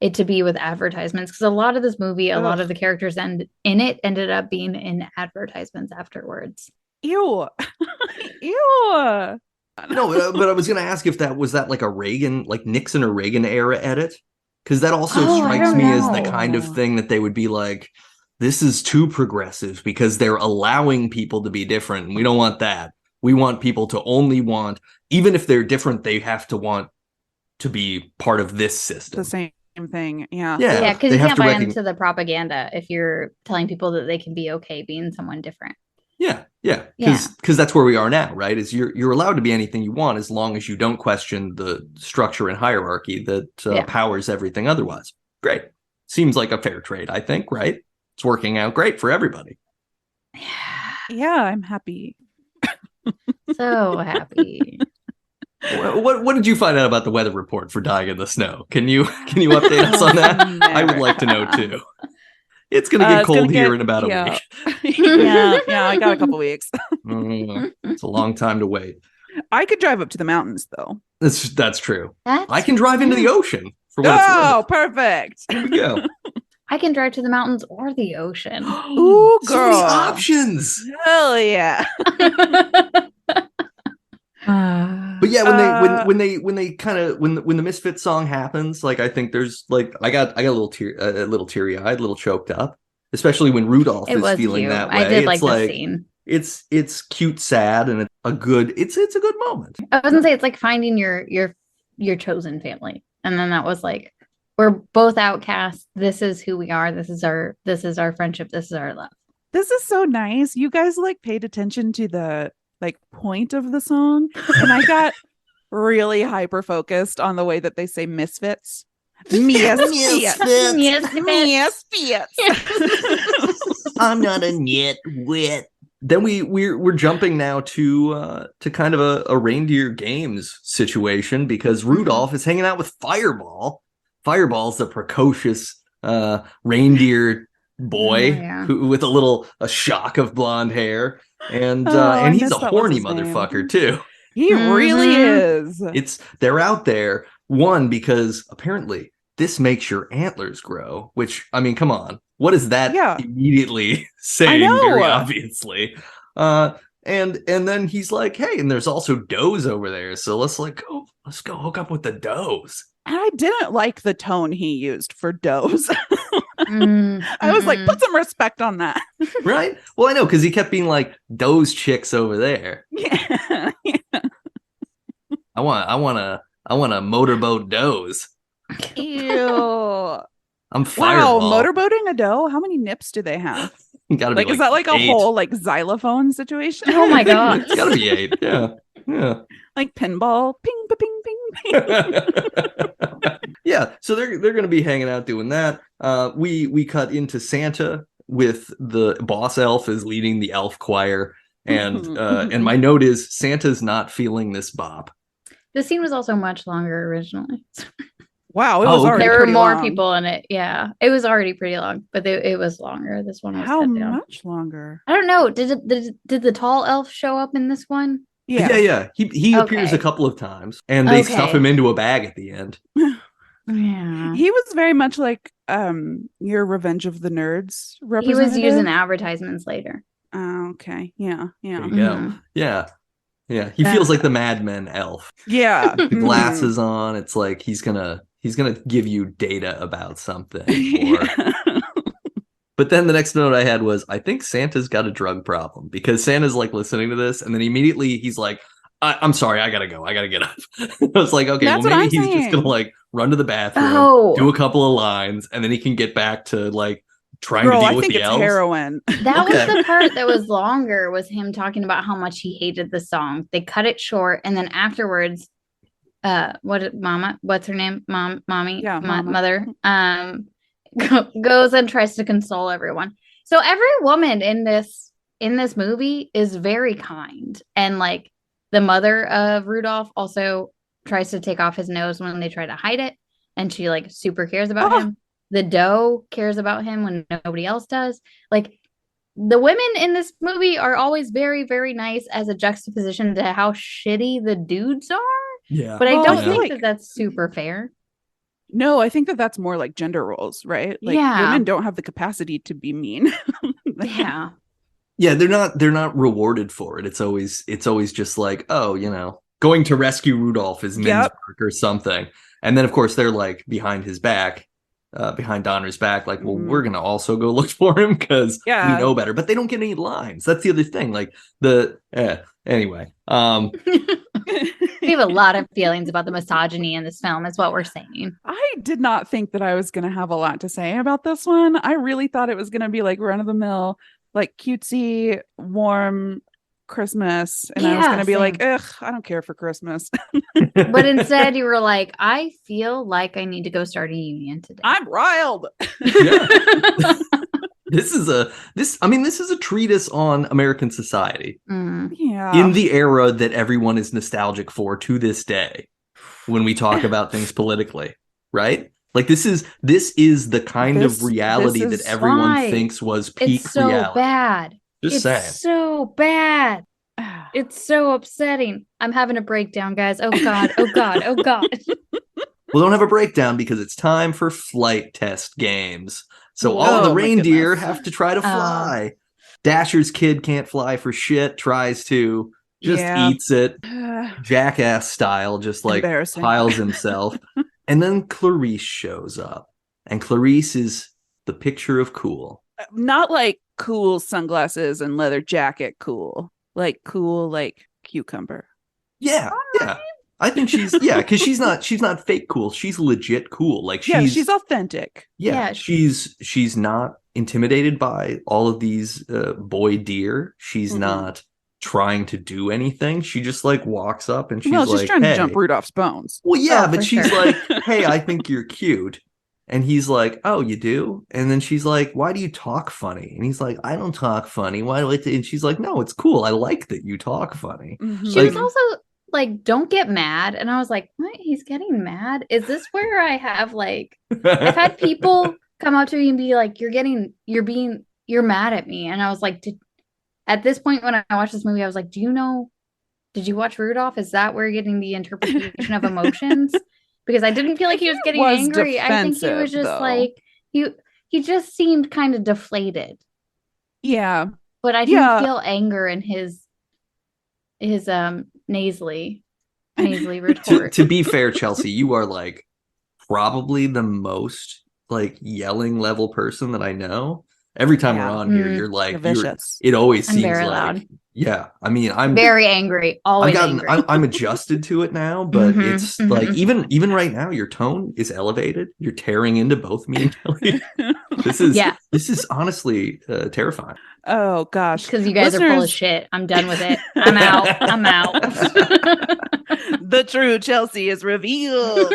it to be with advertisements. Because a lot of this movie, a lot of the characters ended up being in advertisements afterwards. Ew. No, but I was going to ask if that was like a Reagan, like Nixon or Reagan era edit, because that also strikes me as the kind of thing that they would be like, this is too progressive because they're allowing people to be different. And we don't want that. We want people to only want, even if they're different, they have to want to be part of this system. The same thing. Yeah. Yeah, because you can't buy into the propaganda if you're telling people that they can be okay being someone different. Yeah. Because that's where we are now, right? Is you're allowed to be anything you want as long as you don't question the structure and hierarchy that powers everything otherwise. Great. Seems like a fair trade, I think, right? It's working out great for everybody. Yeah, I'm happy. So happy. What did you find out about the weather report for Dying in the Snow? Can you update us on that? I would like to know too. It's going to get cold here in about a week. yeah, I got a couple weeks. It's a long time to wait. I could drive up to the mountains though. That's true. I can drive into the ocean. For what it's worth. Perfect. Here we go. I can drive to the mountains or the ocean. Ooh, girl. So many options. Hell yeah. But yeah, when the Misfit song happens, like I think there's like I got a little teary eyed, a little choked up, especially when Rudolph is feeling that way. I did like the scene. It's cute, sad, and it's a good moment. I was gonna say it's like finding your chosen family, and then that was like, we're both outcasts. This is who we are. This is our friendship. This is our love. This is so nice. You guys like paid attention to the like point of the song, and I got really hyper focused on the way that they say misfits. Misfits. I'm not a nitwit. Then we're jumping now to kind of a reindeer games situation because Rudolph is hanging out with Fireball. Fireball's the precocious reindeer boy who with a shock of blonde hair, and he's a horny motherfucker too. He really is. They're out there because apparently this makes your antlers grow, which I mean, come on, what is that immediately saying? Very obviously. And then he's like, hey, and there's also does over there, so let's go hook up with the does. And I didn't like the tone he used for does. I was like, put some respect on that. Right? Well, I know, because he kept being like, those chicks over there. Yeah. I want a motorboat does. Ew. I'm Fireball. Wow, motorboating a doe? How many nips do they have? Gotta be is that like 8. A whole like xylophone situation? Oh my god. It's gotta be 8. Yeah. Like pinball. Ping, ping, ping. Yeah, so they're going to be hanging out doing that. We cut into Santa with the boss elf is leading the elf choir, and my note is Santa's not feeling this bop. The scene was also much longer originally. Wow, it was already there were more long. people in it. Yeah, it was already pretty long, but it was longer. This one was how cut down. much longer? I don't know. Did the tall elf show up in this one? Yeah. He appears a couple of times, and they stuff him into a bag at the end. Yeah, he was very much like your Revenge of the Nerds He representative? was using advertisements later. Oh, okay. Yeah. There you go. Yeah. He feels like the Mad Men elf. Yeah. The glasses on. It's like he's gonna give you data about something. But then the next note I had was, I think Santa's got a drug problem, because Santa's like listening to this, and then immediately he's like, I'm sorry, I gotta go. I gotta get up. I was like, okay, That's well, maybe what I'm he's just gonna saying. like run to the bathroom, do a couple of lines, and then he can get back to like trying to deal I with think the it's elves. heroin. That was the part that was longer, was him talking about how much he hated the song. They cut it short, and then afterwards, what's her name? Mommy, Mama. mother, goes and tries to console everyone. So every woman in this movie is very kind, and like the mother of Rudolph also tries to take off his nose when they try to hide it, and she like super cares about him. The doe cares about him when nobody else does. Like, the women in this movie are always very, very nice, as a juxtaposition to how shitty the dudes are. Yeah, but I don't think like, that that's super fair. No, I think that that's more like gender roles, right? Like, women don't have the capacity to be mean. Yeah, they're not rewarded for it. It's always just like, oh, you know, going to rescue Rudolph is men's work or something. And then of course they're like behind his back, behind Donner's back, like, well, we're gonna also go look for him because we know better. But they don't get any lines. That's the other thing. Like anyway. We have a lot of feelings about the misogyny in this film, is what we're saying. I did not think that I was going to have a lot to say about this one. I really thought it was going to be like run of the mill, like cutesy, warm Christmas. And I was going to be like, ugh, I don't care for Christmas. But instead you were like, I feel like I need to go start a union today. I'm riled. This is a treatise on American society. Yeah. In the era that everyone is nostalgic for to this day, when we talk about things politically, right? Like, this is the kind of reality that everyone thinks was peak it's so reality. Bad. Just saying. So bad. It's so upsetting. I'm having a breakdown, guys. Oh God. Oh God. Oh God. Well, don't have a breakdown, because it's time for flight test games. So all of the reindeer have to try to fly. Dasher's kid can't fly for shit, tries to, just eats it, jackass style, just like piles himself. And then Clarice shows up. And Clarice is the picture of cool. Not like cool sunglasses and leather jacket cool. Like cool, like cucumber. Yeah. I think she's because she's not fake cool. She's legit cool. Like, she's authentic. Yeah, she's not intimidated by all of these boy deer. She's not trying to do anything. She just like walks up and she's like, trying to jump Rudolph's bones. Well, yeah, but she's like, hey, I think you're cute. And he's like, oh, you do? And then she's like, why do you talk funny? And he's like, I don't talk funny. Why do I? And she's like, no, it's cool. I like that you talk funny. She was also like, don't get mad. And I was like, what? He's getting mad? Is this where I have like, I've had people come up to me and be like, you're mad at me. And I was like, at this point when I watched this movie, I was like, did you watch Rudolph? Is that where you're getting the interpretation of emotions? Because I didn't feel like he was getting angry. I think he was just like, he just seemed kind of deflated. Yeah. But I didn't feel anger in his nasally retort. To be fair, Chelsea, you are like probably the most like yelling level person that I know. Every time we're on here, you're like, it always seems very like loud. Yeah, I mean, I'm very angry. Always angry. I'm adjusted to it now, but it's like even right now, your tone is elevated. You're tearing into both me and Kelly. This is honestly terrifying. Oh gosh, because you guys are full of shit. I'm done with it. I'm out. The true Chelsea is revealed.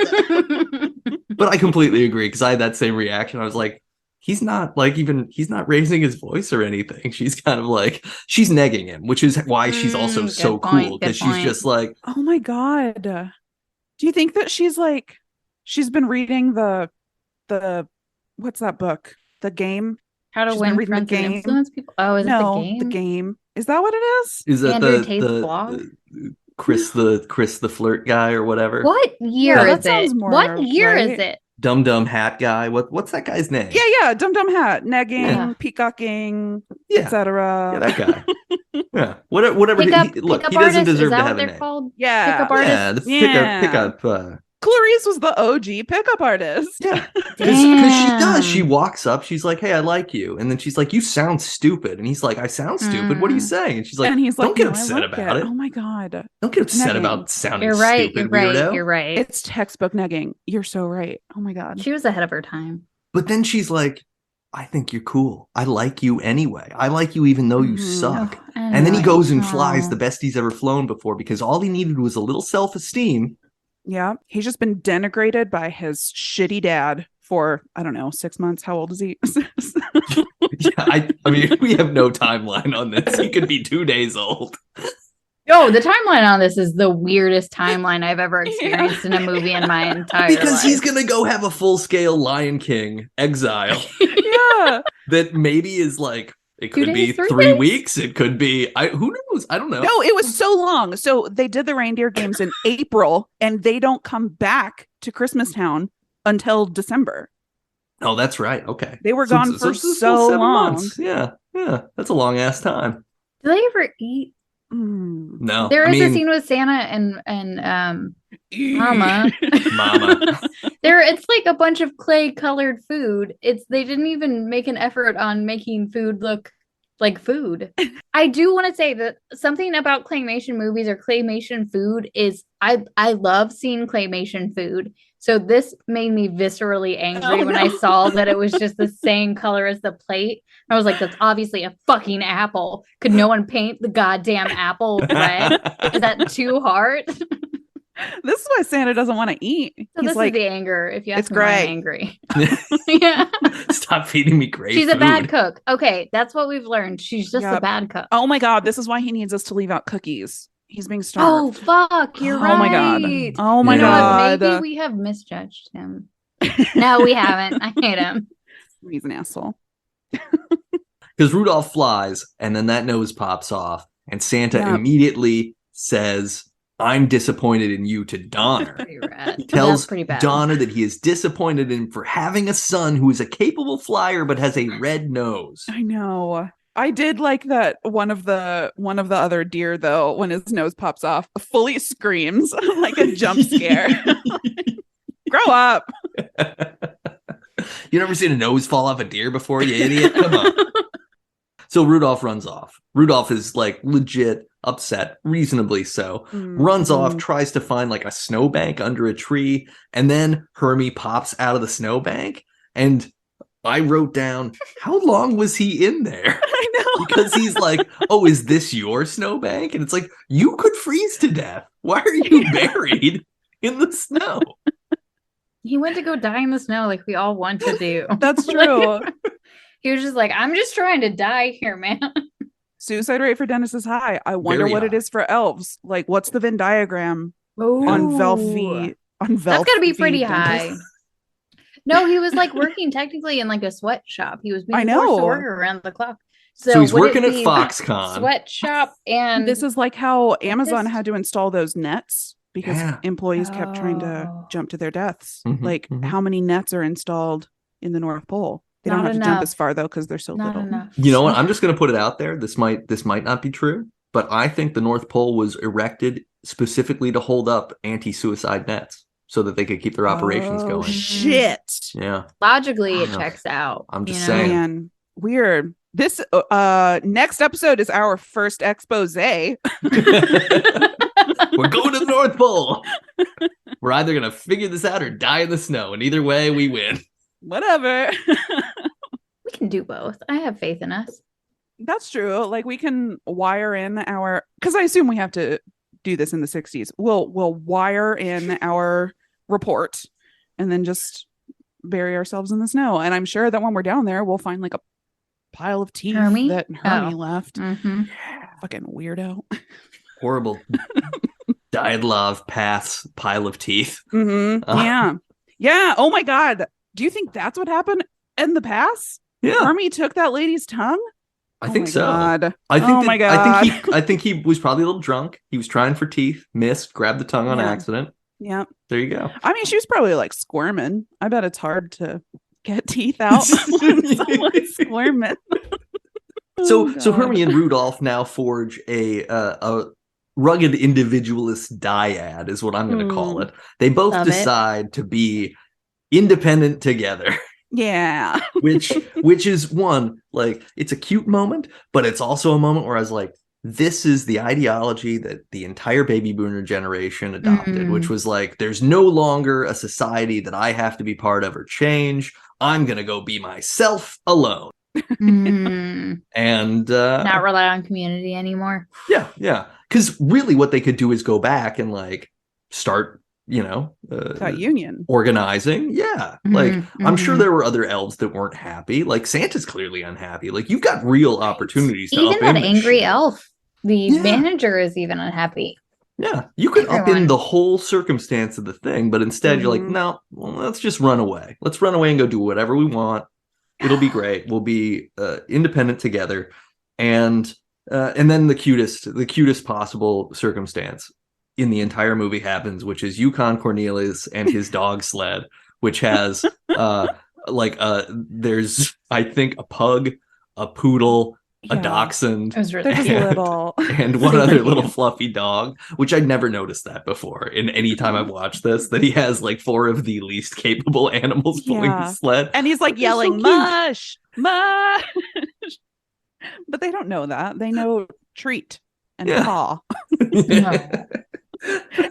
But I completely agree, because I had that same reaction. I was like, he's not raising his voice or anything. She's kind of like, she's negging him, which is why she's also so cool, because she's just like, oh my God. Do you think that she's been reading the what's that book? The Game? How to Win Friends and Influence People? Oh, is it The Game? The Game. Is that what it is? Is that the Chris the flirt guy or whatever? What year is it? What year is it? Dum hat guy. What's that guy's name? Yeah, Dum Hat, negging, Yeah. peacocking, Yeah, etc. that guy. Yeah, whatever. Look, Pickup he doesn't artist, is deserve that to what have a they're name. called? Yeah. Pickup artist. Yeah, the Yeah. pickup. Clarice was the OG pickup artist. Yeah, because she does. She Damn. walks up. She's like, "Hey, I like you," and then she's like, "You sound stupid," and he's like, "I sound stupid. What are you saying?" And she's like, And he's like, "Don't get "No, I upset like about it. Oh my god. Don't get upset Negging. about sounding You're right. stupid, You're right. weirdo." You're right. It's textbook negging. You're so right. Oh my god. She was ahead of her time. But then she's like, "I think you're cool. I like you anyway. I like you even though you suck." Oh, And then he anyway. goes and flies Oh. the best he's ever flown before because all he needed was a little self-esteem. Yeah. He's just been denigrated by his shitty dad for, I don't know, 6 months. How old is he? Yeah, I mean, we have no timeline on this. He could be 2 days old. No, the timeline on this is the weirdest timeline I've ever experienced in a movie in my entire Because life. he's going to go have a full-scale Lion King exile Yeah. that maybe is like, it 2 could be days, 3 3 days? weeks. It could be, who knows? I don't know. No, it was so long. So they did the reindeer games in April and they don't come back to Christmastown until December. Oh, that's right. Okay. They were gone for it's a full so 7 long. months. Yeah. That's a long ass time. Do they ever eat? Mm. No. There I is a mean, scene with Santa and Mama. Mama. It's like a bunch of clay colored food. They didn't even make an effort on making food look like food. I do want to say that something about claymation movies or claymation food is I love seeing claymation food. So this made me viscerally angry when I saw that it was just the same color as the plate. I was like, that's obviously a fucking apple. Could no one paint the goddamn apple red? Is that too hard? This is why Santa doesn't want to eat. So He's this like, is the anger. If you ask it's me, why I'm gray. angry. Yeah. Stop feeding me great She's food. a bad cook. Okay, that's what we've learned. She's just a Yep. bad cook. oh my God, this is why he needs us to leave out cookies. He's being Oh, starved. fuck, you're right. Oh my God. Oh my You know what? God. Maybe we have misjudged him. No, we haven't. I hate him. He's an asshole. Because Rudolph flies, and then that nose pops off, and Santa Yep. immediately says, "I'm disappointed in you" to Donnor. Pretty rad. He tells That's pretty bad. Donnor that he is disappointed in him for having a son who is a capable flyer but has a red nose. I know. I did like that one of the other deer though, when his nose pops off, fully screams like a jump scare. Grow up. You never seen a nose fall off a deer before, you idiot? Come on. So Rudolph runs off. Rudolph is like legit upset, reasonably so. Runs off, tries to find like a snowbank under a tree, and then Hermey pops out of the snowbank. And I wrote down, how long was he in there? I know. Because he's like, "Oh, is this your snowbank?" And it's like, you could freeze to death. Why are you buried in the snow? He went to go die in the snow like we all want to do. That's true. He was just like, I'm just trying to die here, man. Suicide rate for Dennis is high. I wonder Very what it high. is for elves. Like, what's the Venn diagram Ooh. on Velfie? That's gotta be pretty high. No, he was like working technically in like a sweatshop. He was being I know. forced to work around the clock. So he's would it working at be Foxconn. Sweatshop and This is like how Amazon This- had to install those nets because Yeah. employees kept trying to Oh. jump to their deaths. Mhm, Like, mhm. how many nets are installed in the North Pole? They don't Not have to jump enough. as far though because they're so not little. enough. You know what? I'm just going to put it out there. This might not be true, but I think the North Pole was erected specifically to hold up anti-suicide nets so that they could keep their operations Oh, going. shit. Yeah. Logically, it Yeah. checks out. I'm just you know? saying. Man, weird. This next episode is our first expose. We're going to the North Pole. We're either going to figure this out or die in the snow, and either way, we win. Whatever. We can do both. I have faith in us. That's true. Like, we can wire in our, because I assume we have to do this in the 60s. We'll wire in our report and then just bury ourselves in the snow. And I'm sure that when we're down there, we'll find like a pile of teeth Hermey? that Hermey Oh. left. Mm-hmm. Fucking weirdo. Horrible. Died love paths pile of teeth. Mm-hmm. Yeah. Yeah. Oh my God. Do you think that's what happened in the past? Yeah, Hermey took that lady's tongue? I think my so. God. I think Oh my God. I think he was probably a little drunk. He was trying for teeth, missed, grabbed the tongue on Yeah. accident. Yeah. There you go. I mean, she was probably like squirming. I bet it's hard to get teeth out when someone's squirming. So God. Hermey and Rudolph now forge a rugged individualist dyad, is what I'm going to call it. They both Love decide to be independent together. Yeah. which is one, like, it's a cute moment, but it's also a moment where I was like, this is the ideology that the entire baby boomer generation adopted, which was like, there's no longer a society that I have to be part of or change. I'm going to go be myself alone. And not rely on community anymore. Yeah. Because really what they could do is go back and like start, that union organizing. Yeah. Like, I'm sure there were other elves that weren't happy. Like, Santa's clearly unhappy. Like, you've got real opportunities to even up that in angry shit. elf, the manager, is even unhappy. Yeah, you could up in Everyone. the whole circumstance of the thing, but instead you're like, no, well, let's just run away. Let's run away and go do whatever we want. It'll be great. We'll be independent together. And then the cutest possible circumstance in the entire movie happens, which is Yukon Cornelius and his dog sled, which has there's, I think, a pug, a poodle, a dachshund, they're just little, and one other little fluffy dog, which I'd never noticed that before. In any time I've watched this, that he has like 4 of the least capable animals pulling the sled, and he's like yelling, so "Mush, mush!" But they don't know that. They know treat and paw.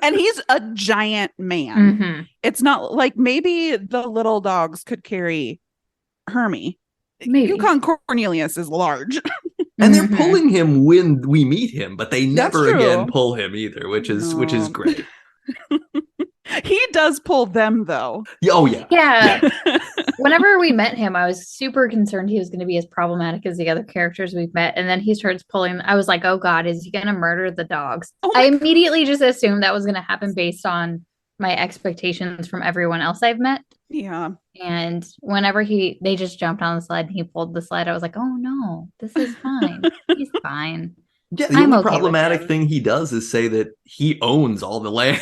And he's a giant man. It's not like, maybe the little dogs could carry Hermey. Maybe. Yukon Cornelius is large. And they're pulling him when we meet him, but they That's never true. again pull him either, which is great. He does pull them though. Oh yeah. Yeah. Whenever we met him, I was super concerned he was going to be as problematic as the other characters we've met. And then he starts pulling. I was like, oh God, is he going to murder the dogs? I immediately just assumed that was going to happen based on my expectations from everyone else I've met. Yeah. And whenever they just jumped on the sled and he pulled the sled, I was like, oh no, this is fine. He's fine. Yeah, the only problematic thing he does is say that he owns all the land.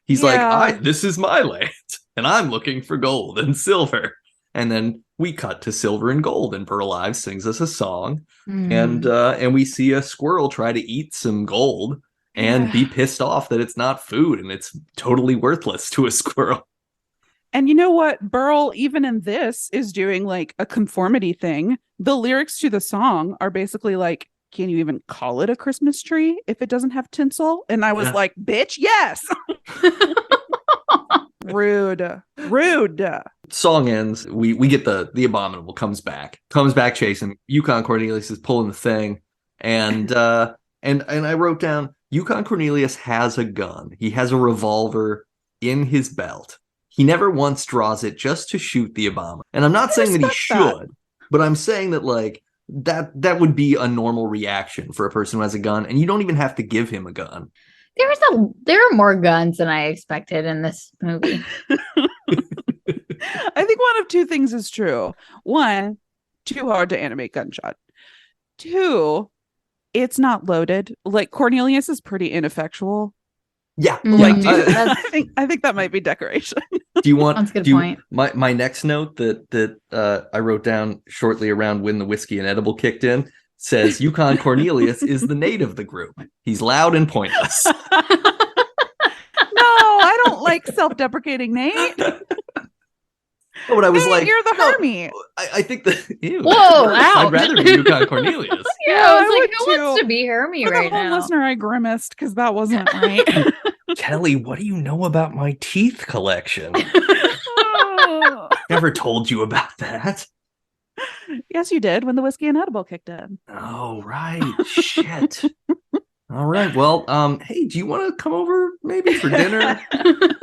He's like, this is my land, and I'm looking for gold and silver. And then we cut to silver and gold, and BURL IVES sings us a song, and we see a squirrel try to eat some gold and be pissed off that it's not food and it's totally worthless to a squirrel. And you know what? BURL, even in this, is doing like a conformity thing. The lyrics to the song are basically like, can you even call it a Christmas tree if it doesn't have tinsel? And I was like, bitch, yes. Rude. Song ends. We get the abominable comes back chasing. Yukon Cornelius is pulling the thing, and I wrote down, Yukon Cornelius has a gun. He has a revolver in his belt. He never once draws it just to shoot the abominable. And I'm not saying that he should, but I'm saying that like that would be a normal reaction for a person who has a gun, and you don't even have to give him a gun. There are more guns than I expected in this movie. I think one of two things is true. One, too hard to animate gunshot. Two, it's not loaded. Like, Cornelius is pretty ineffectual. Yeah. Like, I think that might be decoration. Do you want? That's a good point. My next note that I wrote down shortly around when the whiskey and edible kicked in says Yukon Cornelius is the nate of the group. He's loud and pointless. No, I don't like self-deprecating Nate. But I was Nate, like, you're the Hermey. I think that. Ew, whoa, I'd rather be Yukon Cornelius. Yeah, I was like, who wants to be Hermey For right the whole now? listener, I grimaced because that wasn't right. Kelly, what do you know about my teeth collection? Oh. Never told you about that. Yes, you did when the whiskey and edible kicked in. Oh, right. Shit. All right. Well, hey, do you want to come over maybe for dinner?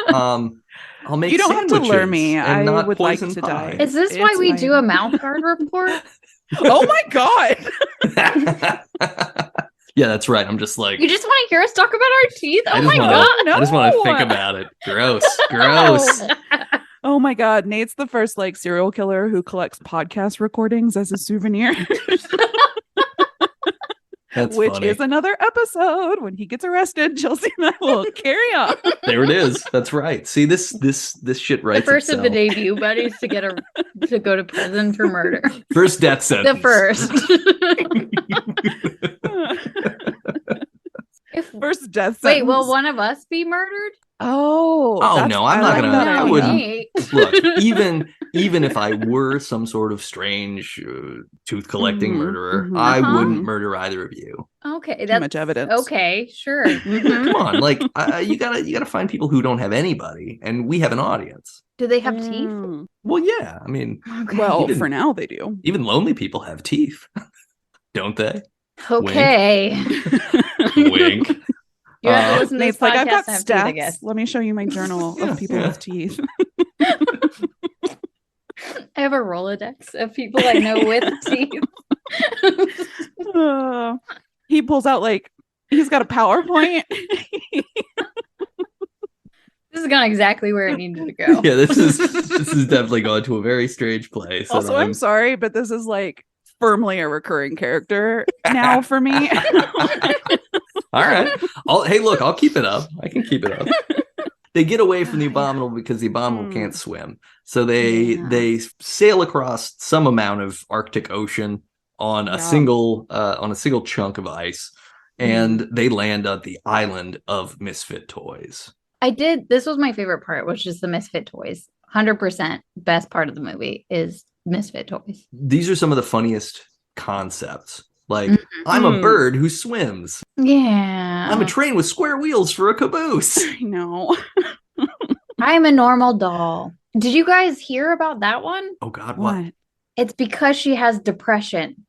I'll make. You don't have to lure me. I would like to pie. die. Is this why we do a mouth guard report? Oh my god. Yeah, that's right. I'm just like, You just want to hear us talk about our teeth? Oh my god. I just want to think about it. Gross. Oh my god, Nate's the first like serial killer who collects podcast recordings as a souvenir. That's which funny. is another episode when he gets arrested. Chelsea and I will carry on. There it is. That's right. See, this shit The writes first of the itself. debut buddies to to go to prison for murder. First death sentence. The first. First death sentence. Wait, will one of us be murdered? Oh no, I'm not gonna. I No, wouldn't. Nate. Look, even if I were some sort of strange tooth collecting Mhm, murderer, mhm. I Uh-huh. wouldn't murder either of you. Okay, Too that's much evidence. Okay, sure. Mhm. Come on, like you gotta find people who don't have anybody, and we have an audience. Do they have teeth? Mm. Well, yeah, I mean, Okay. Well, Even- for now they do. even lonely people have teeth, don't they? Okay. Wink. You have to listen to this Nate's like, I've got podcast to have teeth, I stats. guess. Let me show you my journal Yeah, of people yeah. with teeth. I have a Rolodex of people I know with teeth. He pulls out he's got a PowerPoint. This has gone exactly where it needed to go. Yeah, this is definitely gone to a very strange place. and Also, I'm sorry, but this is firmly a recurring character now for me. All right. Hey, look, I'll keep it up. I can keep it up. They get away from the Abominable because the Abominable can't swim. So they sail across some amount of Arctic Ocean on a single chunk of ice, and they land on the island of misfit toys. This was my favorite part, which is the misfit toys. 100% best part of the movie is misfit toys. These are some of the funniest concepts. Like, I'm a bird who swims. Yeah. I'm a train with square wheels for a caboose. I know. I'm a normal doll. Did you guys hear about that one? Oh God, what? It's because she has depression.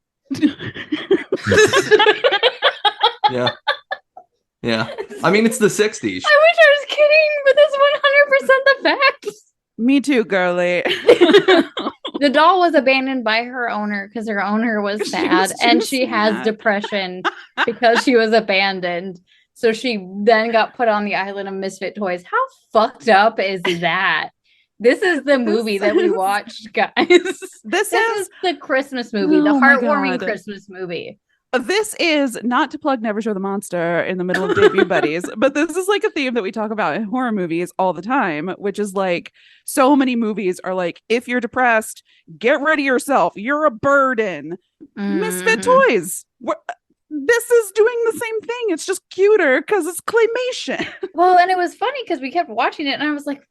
Yeah. Yeah. I mean, it's the 60s. I wish I was kidding, but that's 100% the fact. Me too, girly. The doll was abandoned by her owner because her owner was sad, and she has depression because she was abandoned. So she then got put on the island of misfit toys. How fucked up is that? This is the movie that we watched, guys. This is the Christmas movie, the Oh my heartwarming God. Christmas movie. This is not to plug Never Show the Monster in the middle of debut buddies, but this is a theme that we talk about in horror movies all the time, which is so many movies are if you're depressed, get rid of yourself. You're a burden. Misfit toys. This is doing the same thing. It's just cuter because it's claymation. Well, and it was funny because we kept watching it, and I was like,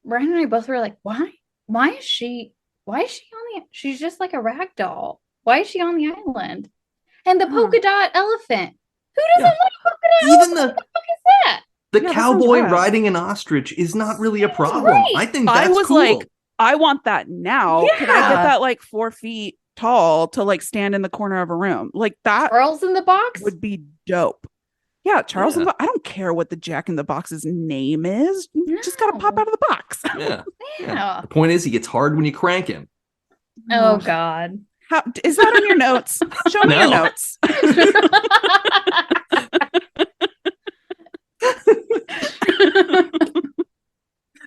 Brian and I both were like, why is she on she's just like a rag doll. Why is she on the island? And the polka dot elephant. Who doesn't like polka dot Even elephant? What the fuck is that? The Yeah, that cowboy sounds rad. riding an ostrich is not really a problem. right. I think that's I was cool. I want that now. Can I Yeah. get that 4 feet tall to stand in the corner of a room? That Charles in the Box? would be dope. Yeah, Charles. I don't care what the Jack in the Box's name is. You just gotta pop No. out of the box. Yeah. Yeah. The point is, he gets hard when you crank him. Oh, God. How is that on your notes? Show me your No. notes.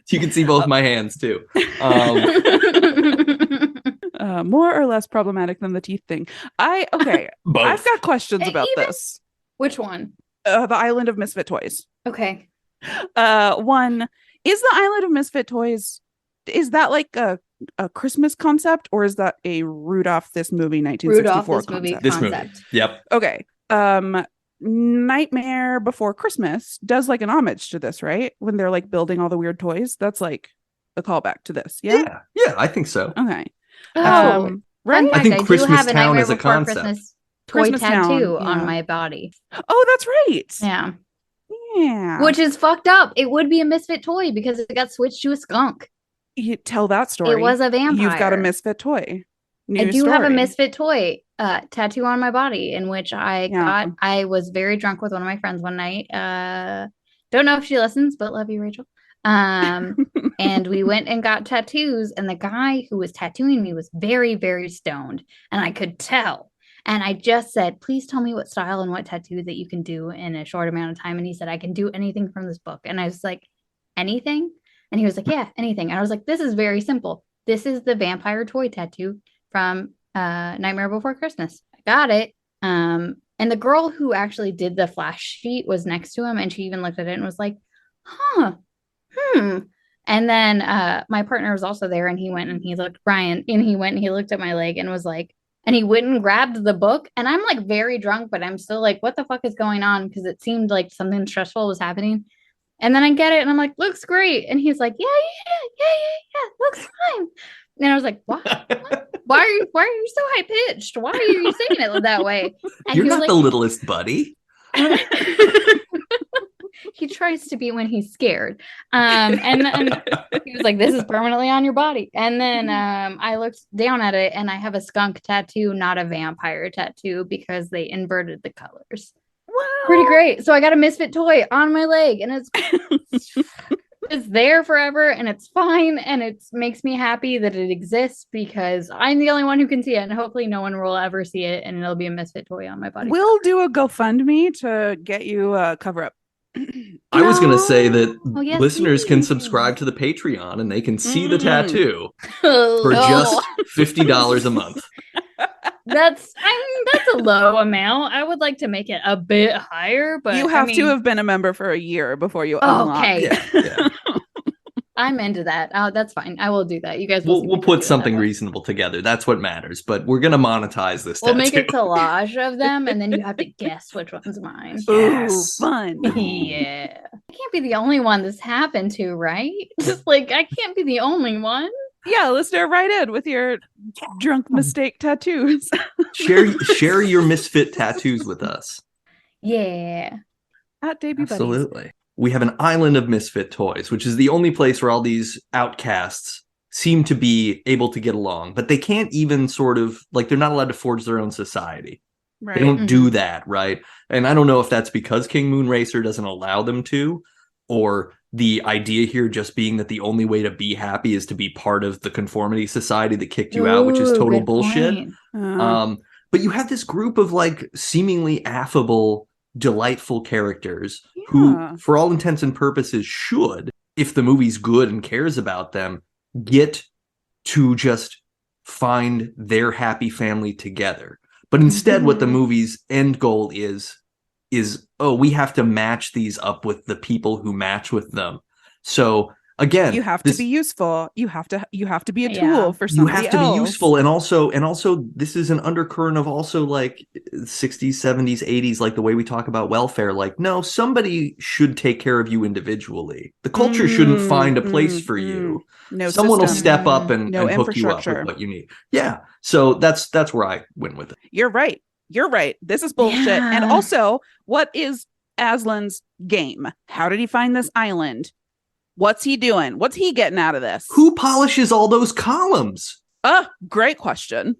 You can see both my hands too. More or less problematic than the teeth thing. Both. I've got questions about Even- this. Which one? The Island of Misfit Toys. Okay. One is the Island of Misfit Toys. Is that a Christmas concept, or is that a Rudolph this movie 1964 Rudolph this movie concept? This movie. concept. Yep. Okay. Nightmare Before Christmas does an homage to this, right? When they're building all the weird toys. That's a callback to this. Yeah. Yeah, I think so. Okay. Oh, Ren- fun I fact, think do Christmas have a Town Nightmare is a Before concept. Christmas toy Christmas Town, tattoo yeah. on my body. Oh, that's right. Yeah. Yeah. Which is fucked up. It would be a misfit toy because it got switched to a skunk. You tell that story. It was a vampire. You've got a misfit toy. I New do have a story. misfit toy tattoo on my body, in which I was very drunk with one of my friends one night. Don't know if she listens, but love you, Rachel. And we went and got tattoos, and the guy who was tattooing me was very, very stoned, and I could tell. And I just said, please tell me what style and what tattoo that you can do in a short amount of time. And he said, I can do anything from this book. And I was like, anything? And he was like, yeah, anything. And I was like, this is very simple. This is the vampire toy tattoo from Nightmare Before Christmas. I got it. And And the girl who actually did the flash sheet was next to him, and she even looked at it and was like, huh, And then my partner was also there, and he went and he looked, Brian, and he went and he looked at my leg and was like, and he went and grabbed the book. And I'm like very drunk, but I'm still like, what the fuck is going on? Because it seemed like something stressful was happening. And then I get it, and I'm like, looks great. And he's like, yeah, looks fine. And I was like, what? Why are you so high pitched? Why are you saying it that way? And You're he was not like, the littlest buddy. he tries to be when he's scared. And then he was like, this is permanently on your body. And then I looked down at it, and I have a skunk tattoo, not a vampire tattoo, because they inverted the colors. Wow. Pretty great. So I got a misfit toy on my leg, and it's there forever, and it's fine, and it makes me happy that it exists because I'm the only one who can see it, and hopefully no one will ever see it, and it'll be a misfit toy on my body. We'll do a GoFundMe to get you a cover up. I was going to say that yes, listeners can please. subscribe to the Patreon and they can see the tattoo for Oh. just $50 a month. That's a low amount. I would like to make it a bit higher, but you have to have been a member for a year before you Oh, unlock. okay. Yeah. I'm into that. That's fine. I will do that. You guys We'll put something reasonable together. That's what matters. But we're going to monetize this We'll tattoo. make a collage of them, and then you have to guess which one's mine. Yes. Ooh, fun. Yeah. I can't be the only one this happened to, right? Just like, I can't be the only one. Yeah, listener, write in with your drunk mistake tattoos. Share your misfit tattoos with us. Yeah. At Debut Buddies. Absolutely. We have an island of misfit toys, which is the only place where all these outcasts seem to be able to get along, but they can't even sort of, like, they're not allowed to forge their own society. Right. They don't do that, right? And I don't know if that's because King Moonracer doesn't allow them to, or the idea here just being that the only way to be happy is to be part of the conformity society that kicked you out, which is total good bullshit. point. But you have this group of like seemingly affable, delightful characters who, for all intents and purposes, should, if the movie's good and cares about them, get to just find their happy family together. But instead, what the movie's end goal is, oh, we have to match these up with the people who match with them. So again, you have to be useful. You have to be a tool for you somebody have to else. be useful, and also this is an undercurrent of also like 60s, 70s, 80s, like the way we talk about welfare. Like, no, somebody should take care of you individually. The culture shouldn't find a place for you. No, someone will system. step up and No hook you up infrastructure. with what you need. Yeah, so that's where I went with it. You're right. This is bullshit. Yeah. And also, what is Aslan's game? How did he find this island? What's he doing? What's he getting out of this? Who polishes all those columns? Great question.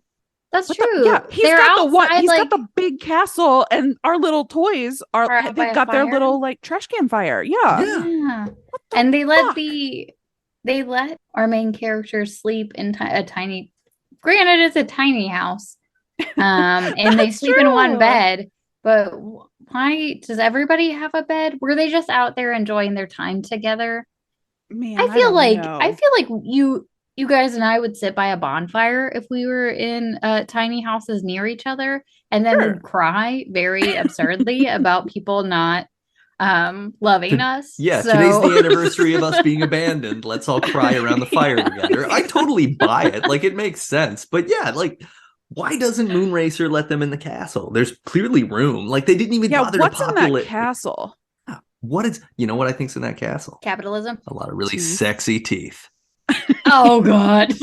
That's What true. yeah, he's They're got the what? outside, He's like, got the big castle, and our little toys Are are. out by They've a got their fire? little like trash can fire. Yeah. Yeah. And they let fuck? our main character sleep in a tiny, granted it's a tiny house, and they That's sleep in one true. bed, but why does everybody have a bed? Were they just out there enjoying their time together? Man, I feel like know. you guys and I would sit by a bonfire if we were in tiny houses near each other, and then Sure. we'd cry very absurdly about people not loving us. Yeah, So- today's the anniversary of us being abandoned. Let's all cry around the fire together. I totally buy it. Like, it makes sense. But yeah, like, why doesn't Moonracer let them in the castle? There's clearly room. Like, they didn't even bother to what's in that populate. castle? What is, you know what I think's in that castle? Capitalism. A lot of really Teeth. sexy teeth. Oh God.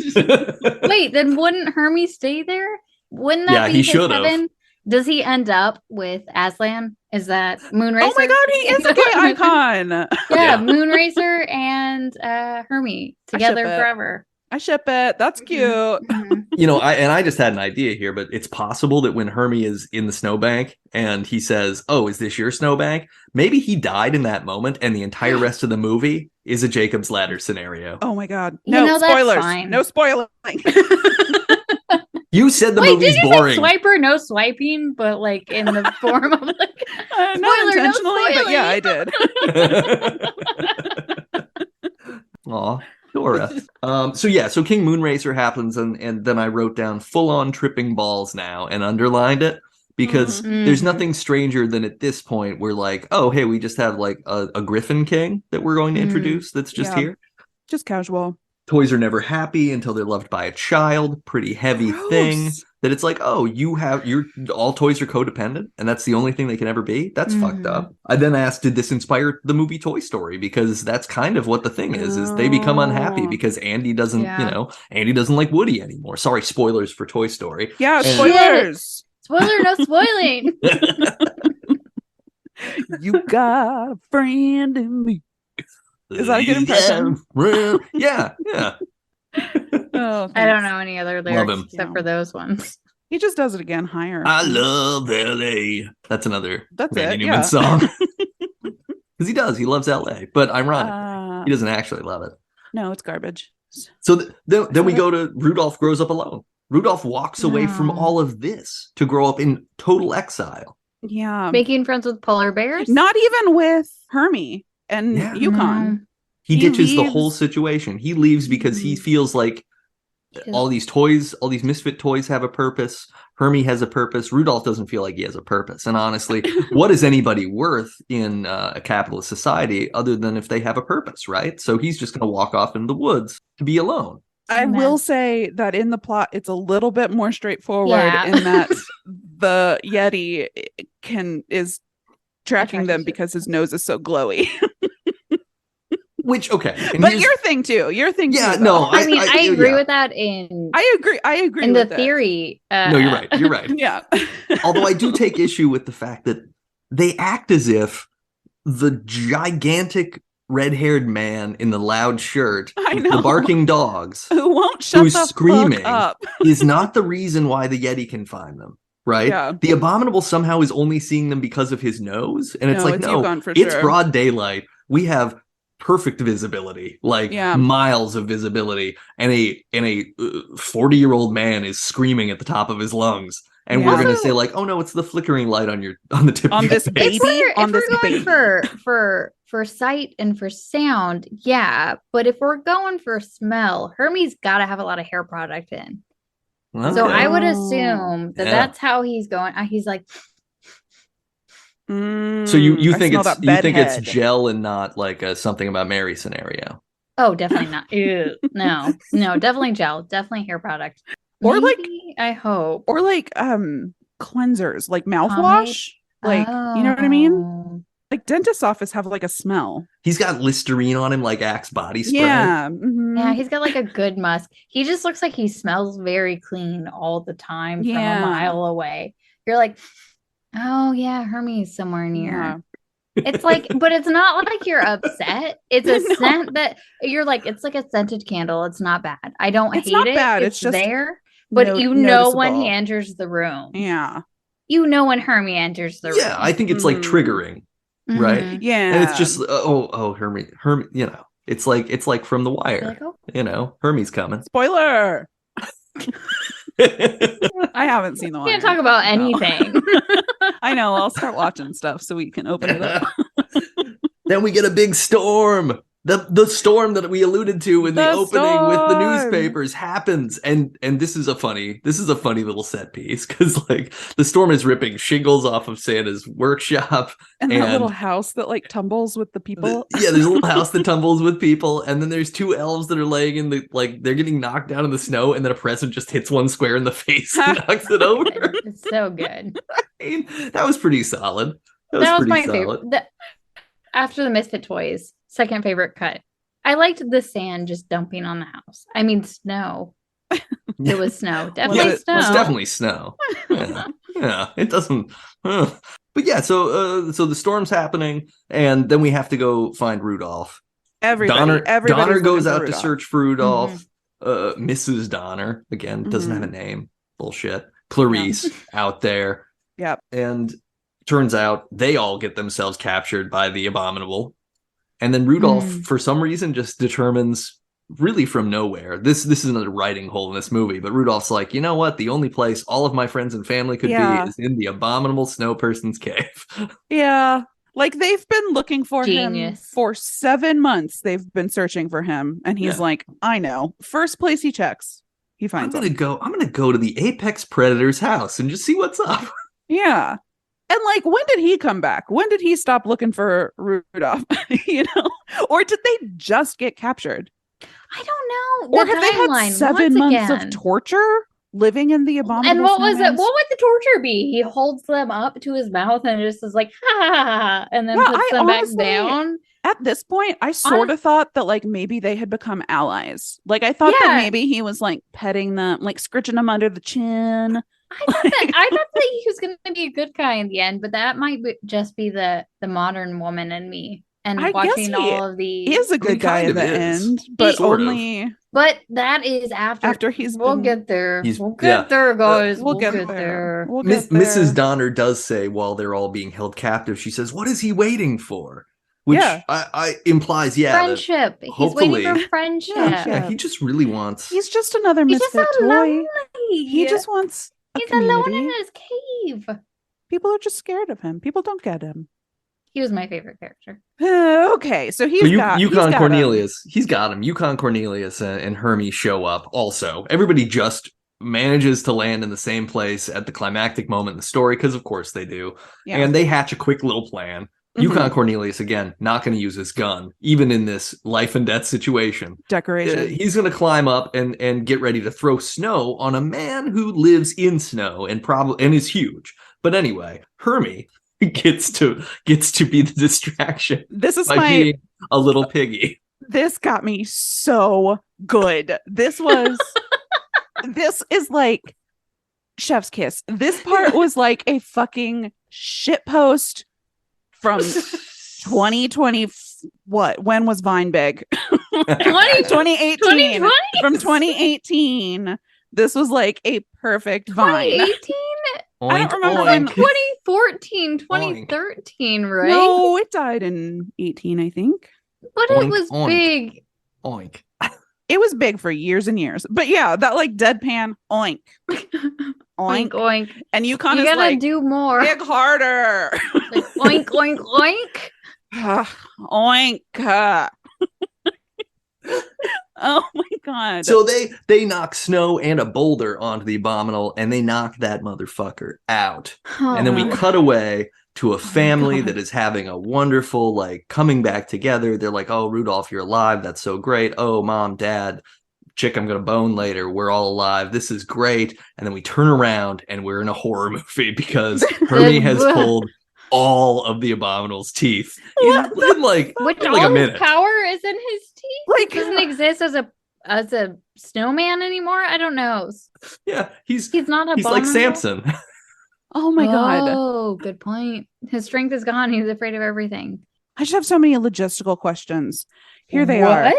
Wait, then wouldn't Hermey stay there? Wouldn't that Yeah, be he his should've. heaven? Does he end up with Aslan? Is that Moonracer? Oh my god, he is a gay icon. Yeah, Moonracer and Hermey together ship it. forever. I ship it. That's cute. Mhm. You know, I just had an idea here, but it's possible that when Hermey is in the snowbank and he says, "Oh, is this your snowbank?" Maybe he died in that moment, and the entire rest of the movie is a Jacob's Ladder scenario. Oh my god. You No know, that's spoilers. fine. No spoiling. You said the Wait, movie's did you boring. say swiper, no swiping, but like in the form of like Not Spoiler, no intentionally, but yeah, I did. Aw, Dora. So King Moonracer happens, and then I wrote down full on tripping balls now and underlined it because Mhm. there's nothing stranger than at this point we're like, oh, hey, we just have like a Griffin King that we're going to introduce that's just Yeah. here. Just casual. Toys are never happy until they're loved by a child. Pretty heavy thing Gross. that it's like, oh, all toys are codependent and that's the only thing they can ever be. That's fucked up. I then asked, did this inspire the movie Toy Story? Because that's kind of what the thing is they become unhappy because Andy doesn't, Andy doesn't like Woody anymore. Sorry, spoilers for Toy Story. Yeah, And- spoilers. Spoiler, no spoiling. You got a friend in me. Is that a good impression? Yeah. Oh, I don't know any other lyrics him. except for those ones. He just does it again higher. I love LA. That's another That's Randy it, Newman yeah. song. Because he does. He loves LA. But ironically, he doesn't actually love it. No, it's garbage. So then we go to Rudolph grows up alone. Rudolph walks away from all of this to grow up in total exile. Yeah. Making friends with polar bears? Not even with Hermey and Yeah. Yukon. He ditches the whole leaves- situation. He leaves because he feels like all these toys, all these misfit toys have a purpose. Hermey has a purpose. Rudolph doesn't feel like he has a purpose. And honestly, what is anybody worth in a capitalist society other than if they have a purpose, right? So he's just going to walk off in the woods to be alone. I Amen. will say that in the plot, it's a little bit more straightforward Yeah. in that the Yeti is tracking them Attracted to- because his nose is so glowy. Which, okay. And But here's- your thing too. Your thing Yeah, too. no, though. I mean, I agree yeah. with that in I agree in the with it. theory. No, you're right. You're right. Yeah. Although I do take issue with the fact that they act as if the gigantic red-haired man in the loud shirt, I with know. the barking dogs, Who won't shut Who's the screaming. fuck up? is not the reason why the Yeti can find them, right? Yeah. The Abominable somehow is only seeing them because of his nose, and it's No, like, it's no, Yukon for it's sure. broad daylight. We have perfect visibility, like Yeah. miles of visibility, and a 40-year-old man is screaming at the top of his lungs. And Yeah. we're gonna Also- say like, oh no, it's the flickering light on the tip On of your this face. baby? On If this we're going baby. for sight and for sound, yeah. But if we're going for smell, Hermey's got to have a lot of hair product in. So Okay. I would Oh. assume that Yeah. that's how he's going. He's like, So you I think smell it's that you think it's bedhead. gel and not like a something about Mary scenario. oh, definitely not. Ew. No, definitely gel, definitely hair product. Or like- Maybe, I hope. Or like cleansers, like mouthwash. Like, you know what I mean? Oh. Like dentist's office have like a smell. He's got Listerine on him like Axe body spray. Yeah. mhm. Yeah, he's got like a good musk. He just looks like he smells very clean all the time from Yeah. a mile away. You're like, oh yeah, Hermey's somewhere near. Yeah. It's like, but it's not like you're upset. It's a No. scent that you're like, it's like a scented candle. It's not bad. I don't It's hate not it. bad. It's just there. But you know when he noticeable. enters the room. Yeah. You know when Hermey enters the room. Yeah, I think it's like Mhm. triggering, right? Mhm. Yeah. And it's just Hermey, you know, it's like from The Wire, You're like, oh, you know, Hermey's coming. spoiler. I haven't seen the one. can't talk about anything. I know. I'll start watching stuff so we can open it up. Then we get a big storm. The storm that we alluded to in the The opening with the storm. newspapers happens, and this is a funny little set piece because like the storm is ripping shingles off of Santa's workshop. And that And- little house that like tumbles with the people. Yeah, there's a little house that tumbles with people, and then there's two elves that are laying in the they're getting knocked down in the snow, and then a present just hits one square in the face and knocks it over. It's so good. I mean, that was pretty solid. That was pretty my solid. favorite. After the Misfit Toys, second favorite cut. I liked the sand just dumping on the house. I mean, snow. It was snow. Definitely it- snow. It's definitely snow. Yeah, it doesn't. But yeah, so the storm's happening, and then we have to go find Rudolph. Everybody. Donner goes out to Rudolph. search for Rudolph. Mrs. Donner again doesn't have a name. Bullshit. Clarice out there. Yep. And turns out they all get themselves captured by the Abominable, and then Rudolph for some reason just determines, really from nowhere, this is another writing hole in this movie, but Rudolph's like, you know what, the only place all of my friends and family could Yeah. be is in the Abominable Snow Person's cave. Yeah. Like they've been looking for him Genius. for 7 months. They've been searching for him. And he's Yeah. like, I know. First place he checks, he I'm finds gonna him. go to the apex predator's house and just see what's up. Yeah. And like, when did he come back? When did he stop looking for Rudolph? Or did they just get captured? I don't know. Or have they had 7 months of torture living in the abominable? And what was it? What would the torture be? He holds them up to his mouth and just is like, ha ha ha, and then puts them back down. At this point, I sort of thought that like maybe they had become allies. Like I thought that maybe he was like petting them, like scritching them under the chin. I thought that he was going to be a good guy in the end, but that might just be the modern woman in me. And I watching all of these, he is a good guy in the end, but only. But that is after he's. We'll get there. We'll get there, guys. We'll get there. Mrs. Donnor does say while they're all being held captive, she says, "What is he waiting for?" Which I implies, friendship. He's waiting for friendship. Yeah, he just really wants. He's just another misfit toy. Lonely. He just wants. He's alone in his cave. People are just scared of him. People don't get him. He was my favorite character. Okay, so Yukon Cornelius. He's got him. Yukon Cornelius and Hermey show up. Also, everybody just manages to land in the same place at the climactic moment in the story because, of course, they do. Yeah. And they hatch a quick little plan. Yukon Cornelius, again, not going to use his gun, even in this life and death situation. Decoration. He's going to climb up and get ready to throw snow on a man who lives in snow and is huge. But anyway, Hermey gets to be the distraction. This is being a little piggy. This got me so good. This is like chef's kiss. This part was like a fucking shitpost from 2020. What? When was Vine big? 2018. 2020? From 2018. This was like a perfect Vine. 2018? I don't remember when. 2014, 2013, right? No, it died in 18, I think. But it was big. Oink. It was big for years and years. But yeah, that like deadpan oink. Oink, oink. And Yukon you is gotta like, do more. Dig harder. Like, oink, oink, oink. Oink. Oh my god. So they knock snow and a boulder onto the abominable and they knock that motherfucker out. And then we cut away to a family that is having a wonderful like coming back together. They're like, "Oh, Rudolph, you're alive. That's so great. Oh, mom, dad, chick I'm gonna bone later. We're all alive. This is great." And then we turn around and we're in a horror movie because Hermey has pulled all of the abominable's teeth in like a minute. His power is in his teeth. Like, doesn't exist as a snowman anymore. I don't know. Yeah, he's not he's like Samson. Oh my god. Oh, good point. His strength is gone. He's afraid of everything. I just have so many logistical questions. Here they are.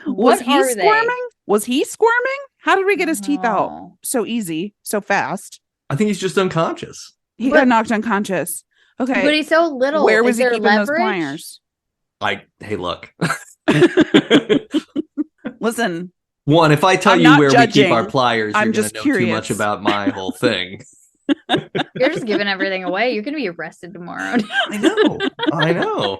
Was he squirming? Was he squirming? How did we get his teeth out so easy, so fast? I think he's just unconscious. He got knocked unconscious. Okay. But he's so little. Where was he keeping those pliers? Hey, look. Listen. One, if I tell you where we keep our pliers, I'm you're just going to know curious. too much about my whole thing. You're just giving everything away. You're going to be arrested tomorrow. I know.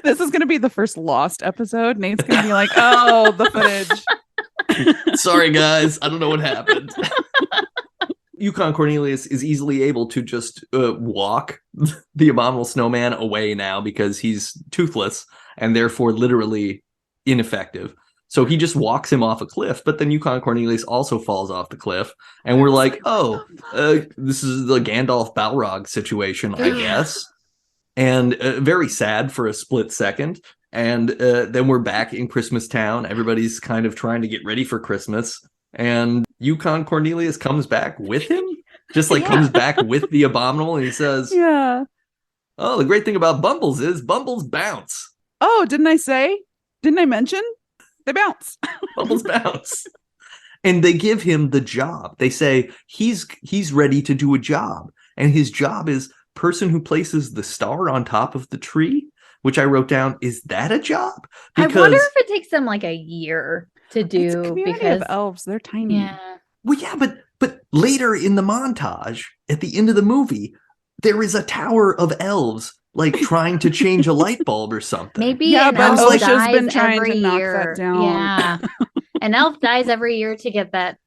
This is going to be the first Lost episode. Nate's going to be like, "Oh, the footage." Sorry, guys. I don't know what happened. Yukon Cornelius is easily able to just walk the abominable snowman away now because he's toothless and therefore literally ineffective. So he just walks him off a cliff, but then Yukon Cornelius also falls off the cliff. And we're like, this is the Gandalf Balrog situation, I guess. And very sad for a split second. And then we're back in Christmas Town. Everybody's kind of trying to get ready for Christmas. And Yukon Cornelius comes back with him, just like comes back with the abominable. And he says, "Oh, the great thing about Bumbles is Bumbles bounce." Oh, didn't I mention? They bounce. Bumbles bounce. And they give him the job. They say he's ready to do a job. And his job is person who places the star on top of the tree, which I wrote down. Is that a job? Because I wonder if it takes them like a year to do. It's a community of elves. They're tiny. Yeah. Well, yeah, but later in the montage, at the end of the movie, there is a tower of elves like trying to change a light bulb or something. Maybe but OSHA's been trying to knock that down. Yeah. An elf dies every year to get that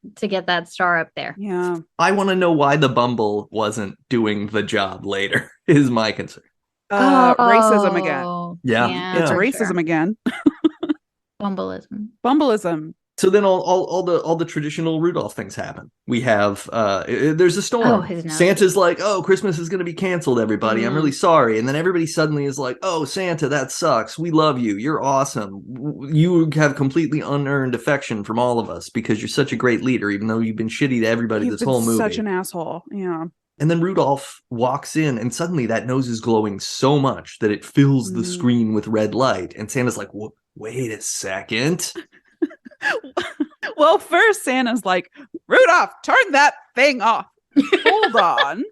star up there. Yeah. I want to know why the Bumble wasn't doing the job later, is my concern. Racism again. Yeah. It's for racism sure. again. Bumbleism. So then all the traditional Rudolph things happen. We have there's a storm. Oh, his nose. Santa's like, oh, Christmas is going to be canceled, everybody. I'm really sorry. And then everybody suddenly is like, oh, Santa, that sucks. We love you. You're awesome. You have completely unearned affection from all of us because you're such a great leader, even though you've been shitty to everybody this whole movie. Such an asshole. Yeah. And then Rudolph walks in, and suddenly that nose is glowing so much that it fills the screen with red light. And Santa's like, wait a second. Well, first Santa's like, Rudolph, turn that thing off. Hold on.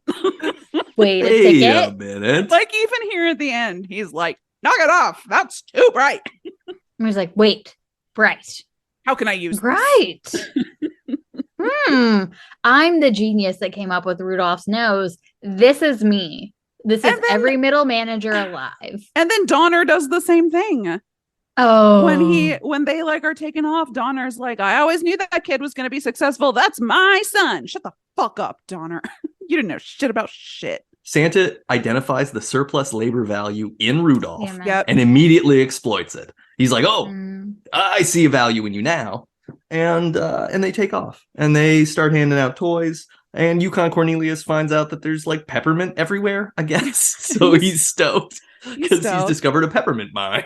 Wait a minute. Like, even here at the end, he's like, knock it off. That's too bright. And he's like, wait, bright. How can I use bright? I'm the genius that came up with Rudolph's nose. This is me. This is every middle manager alive. And then Donnor does the same thing. Oh, when they like are taken off, Donnor's like, I always knew that kid was going to be successful. That's my son. Shut the fuck up, Donnor. You didn't know shit about shit. Santa identifies the surplus labor value in Rudolph and immediately exploits it. He's like, oh, I see a value in you now. And they take off and they start handing out toys. And Yukon Cornelius finds out that there's like peppermint everywhere, I guess. So he's stoked because he's discovered a peppermint mine.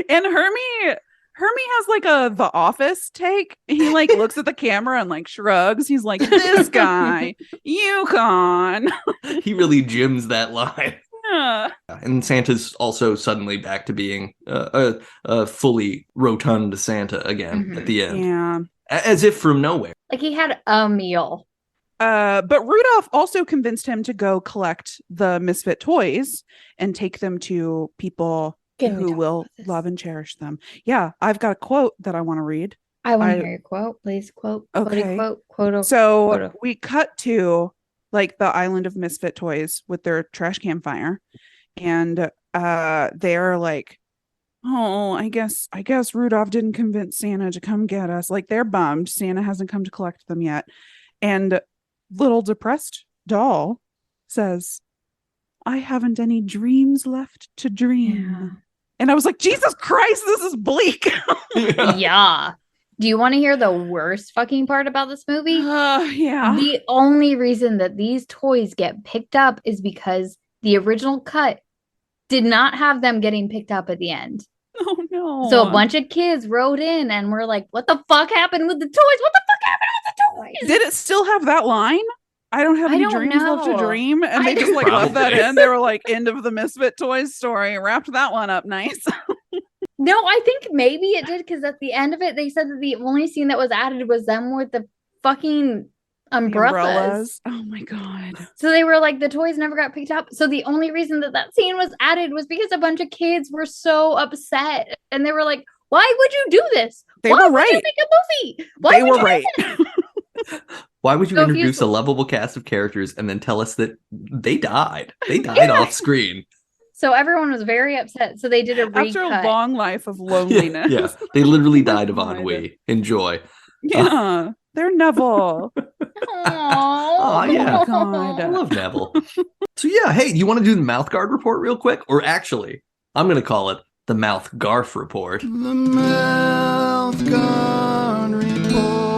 And Hermey has like the Office take. He like looks at the camera and like shrugs. He's like, this guy, Yukon. He really gyms that line. Yeah. And Santa's also suddenly back to being a fully rotund Santa again at the end. Yeah. As if from nowhere. Like he had a meal. But Rudolph also convinced him to go collect the misfit toys and take them to people who will love and cherish them. Yeah, I've got a quote that I want to read. I want to hear your quote. Please quote. Okay. Quote. So we cut to like the island of misfit toys with their trash campfire, and they're like, oh, I guess Rudolph didn't convince Santa to come get us. Like they're bummed Santa hasn't come to collect them yet. And little depressed doll says, I haven't any dreams left to dream. Yeah. And I was like, Jesus Christ, this is bleak. Yeah. Do you want to hear the worst fucking part about this movie? Yeah. The only reason that these toys get picked up is because the original cut did not have them getting picked up at the end. Oh, no. So a bunch of kids wrote in and were like, what the fuck happened with the toys? What the fuck happened with the toys? Did it still have that line? I don't have any dreams left to dream. And they just like left that in. They were like, end of the Misfit Toys story. Wrapped that one up nice. No, I think maybe it did because at the end of it, they said that the only scene that was added was them with the fucking umbrellas. Oh my God. So they were like, the toys never got picked up. So the only reason that scene was added was because a bunch of kids were so upset. And they were like, why would you do this? They were right. Why would you make a movie? Why they were right. Why would you introduce a lovable cast of characters and then tell us that they died? They died off screen. So everyone was very upset. So they did a recut. After a long life of loneliness. Yeah. They literally died of ennui. Enjoy. Yeah. They're Neville. Oh, yeah. God. I love Neville. So yeah, hey, you want to do the mouth guard report real quick? Or actually, I'm going to call it the mouth garf report. The mouth guard report.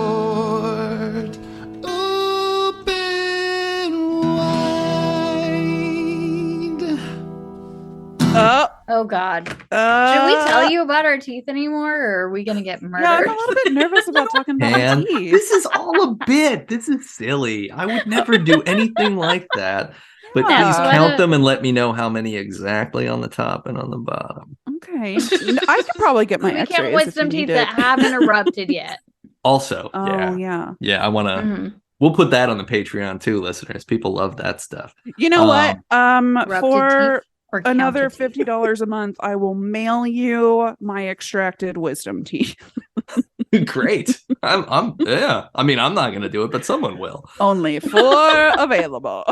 Oh God. Should we tell you about our teeth anymore, or are we gonna get murdered? Yeah, I'm a little bit nervous about talking about my teeth. This is all a bit. This is silly. I would never do anything like that. But please count them and let me know how many exactly on the top and on the bottom. Okay. I could probably get my we x-rays. We can't waste some teeth that haven't erupted yet. Also, yeah. I want to. We'll put that on the Patreon too, listeners. People love that stuff. You know what? For another teeth. $50 a month, I will mail you my extracted wisdom teeth. Great. I'm yeah. I mean, I'm not going to do it, but someone will. Only 4 available.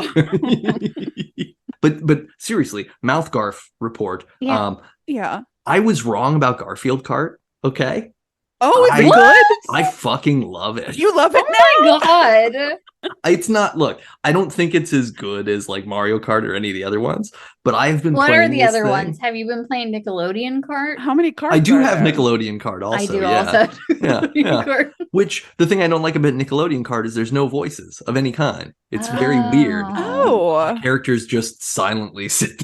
But seriously, mouth garf report. Yeah. I was wrong about Garfield Cart. Okay. Oh, is it I- good? I fucking love it. You love it Oh my god. It's not. Look, I don't think it's as good as like Mario Kart or any of the other ones, but I've been What playing are the this other thing. ones? Have you been playing Nickelodeon Kart? How many cards? I do are have there? Nickelodeon Kart also. I do yeah. also. have Yeah, Nickelodeon yeah. Kart. Which the thing I don't like about Nickelodeon Kart is there's no voices of any kind. It's very weird. Oh. Characters just silently sit.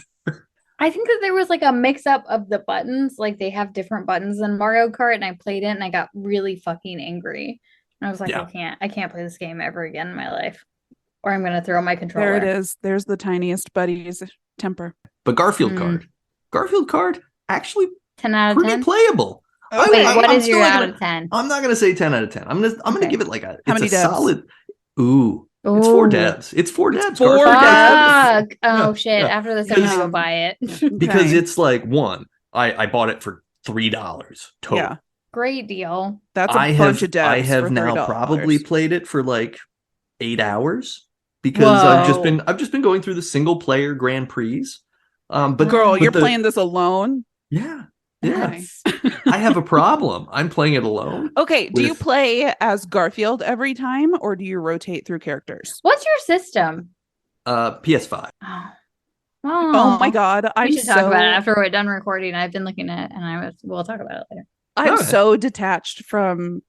I think that there was like a mix up of the buttons. Like they have different buttons than Mario Kart, and I played it and I got really fucking angry. And I was like, Yeah. I can't play this game ever again in my life. Or I'm gonna throw my controller. There it is. There's the tiniest buddy's temper. But Garfield Kart actually 10 out of pretty 10. playable. Oh, Wait, I'm what is still your not out gonna- of 10? I'm not gonna say 10 out of 10. I'm gonna Okay. give it like How it's many a devs? solid. It's 4 Ooh. devs. It's 4 devs. four Garfield Kart. Fuck. Oh Yeah, shit. yeah. After this, I'm gonna go Because- buy it. Because Okay. it's like one. I bought it for $3 total. Yeah. Great deal. That's a bunch of devs. I have for now $3. probably played it for like 8 hours because I've just been going through the single player Grand Prix. But Girl, but you're the- playing this alone. Yeah. That's- I have a problem. I'm playing it alone. Okay, do you With- play as Garfield every time or do you rotate through characters? What's your system? PS5. Oh, Oh my god, We I'm should talk about it so after we're done recording. I've been looking at it, and we'll talk about it later. I'm Okay. so detached from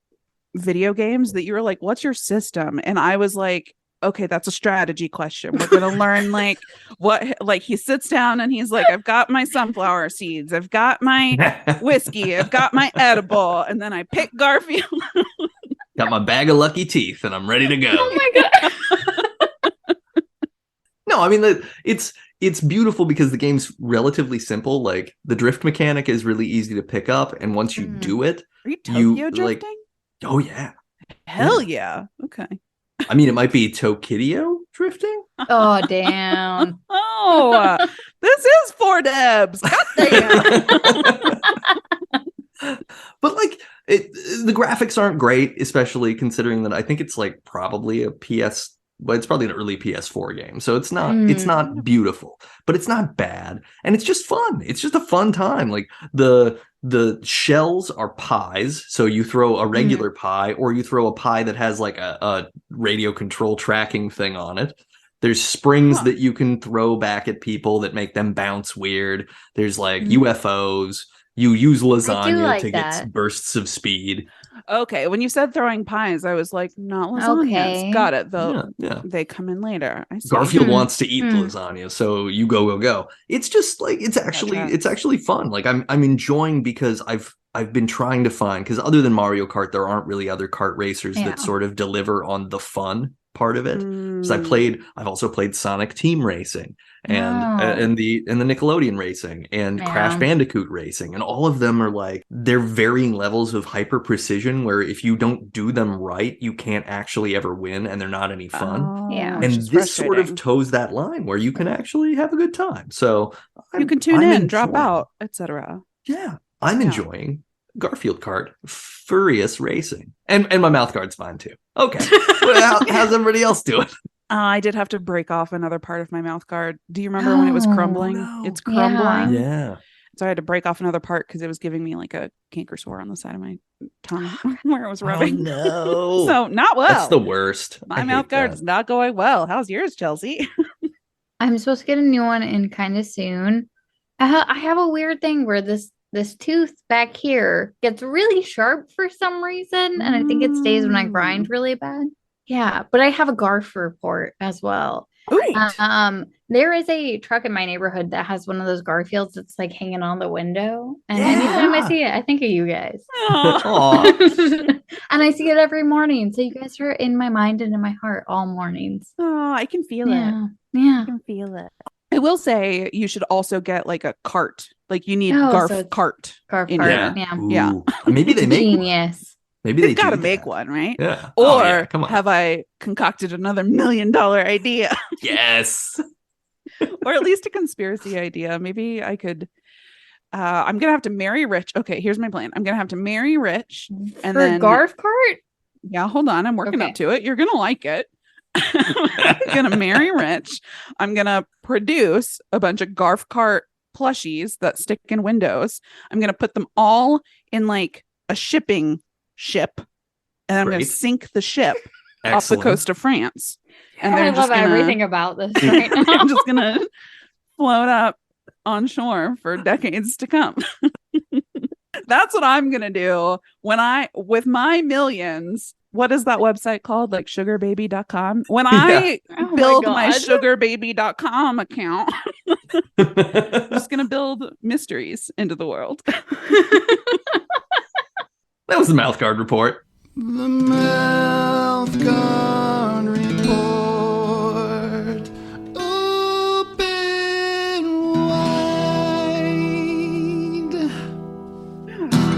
video games that you were like, "What's your system?" And I was like, "Okay, that's a strategy question. We're gonna learn like what." Like he sits down and he's like, "I've got my sunflower seeds. I've got my whiskey. I've got my edible," and then I pick Garfield. Got my bag of lucky teeth and I'm ready to go. Oh my god! No, I mean it's beautiful because the game's relatively simple. Like the drift mechanic is really easy to pick up, and once you Mm. do it, Are you You, Tokyo like- drifting? oh yeah. Hell yeah. Okay. I mean, it might be Tokyo drifting. Oh damn! Oh, this is 4 Debs. God damn. But like the graphics aren't great, especially considering that I think it's like probably a PS, but it's probably an early PS4 game. So it's not beautiful, but it's not bad. And it's just fun. It's just a fun time. Like the shells are pies. So you throw a regular pie or you throw a pie that has like a radio control tracking thing on it. There's springs that you can throw back at people that make them bounce weird. There's like UFOs. You use lasagna like to get that. bursts of speed. Okay, when you said throwing pies, I was like, not lasagnas. Okay. Got it. Though Yeah. they come in later. I see. Garfield Hmm. wants to eat Hmm. lasagna, so you go. It's just like it's actually fun. Like I'm enjoying because I've been trying to find, because other than Mario Kart, there aren't really other kart racers Yeah. that sort of deliver on the fun part of it. So Mm. I've also played Sonic Team Racing Oh. and the Nickelodeon Racing and Yeah. Crash Bandicoot Racing, and all of them are like they're varying levels of hyper precision where if you don't do them right, you can't actually ever win, and they're not any fun. Oh, Yeah. which And is this sort of frustrating. toes that line where you can actually have a good time. So You can tune I'm in, drop enjoying- out, etc. Yeah, I'm Yeah. enjoying Garfield Kart Furious Racing, and my mouth guard's fine too. Okay, well, how's everybody else doing? I did have to break off another part of my mouth guard. Do you remember when it was Oh, crumbling? no. It's Yeah. crumbling. Yeah, So I had to break off another part because it was giving me like a canker sore on the side of my tongue where it was rubbing. no, So not well. that's the worst. I My hate mouth guard that. is not going well. How's yours, Chelsea? I'm supposed to get a new one in kind of soon. I have a weird thing where this tooth back here gets really sharp for some reason, and I think it stays when I grind really bad. Yeah, but I have a Garf report as well. Ooh. There is a truck in my neighborhood that has one of those Garfields that's like hanging on the window, and Yeah. anytime I see it, I think of you guys. Aw. And I see it every morning, so you guys are in my mind and in my heart all mornings. Oh, I can feel it. Yeah, yeah. I can feel it. I will say you should also get like a cart. Like you need Oh, Garf so it's- cart. Garf In cart, here. yeah. Yeah. Ooh. Maybe they make one. Genius. Maybe they They've got to do make that. one, right? Yeah. Or Oh, yeah. Come on. have I concocted another $1 million idea? Yes. Or at least a conspiracy idea. Maybe I could. I'm gonna have to marry Rich. Okay, here's my plan. I'm gonna have to marry Rich, and For then Garf cart? yeah, hold on. I'm working Okay. up to it. You're gonna like it. I'm gonna marry Rich. I'm gonna produce a bunch of Garf cart plushies that stick in windows. I'm gonna put them all in like a shipping ship, and I'm going Great. to sink the ship off Excellent. the coast of France. And I they're love just gonna, everything about this right now. I'm just gonna float up on shore for decades to come. That's what I'm gonna do with my millions. What is that website called? Like sugarbaby.com. When I Oh build my my God. sugarbaby.com account, I'm just gonna build mysteries into the world. That was the Mouth Guard Report. The Mouth Guard Report. Open wide.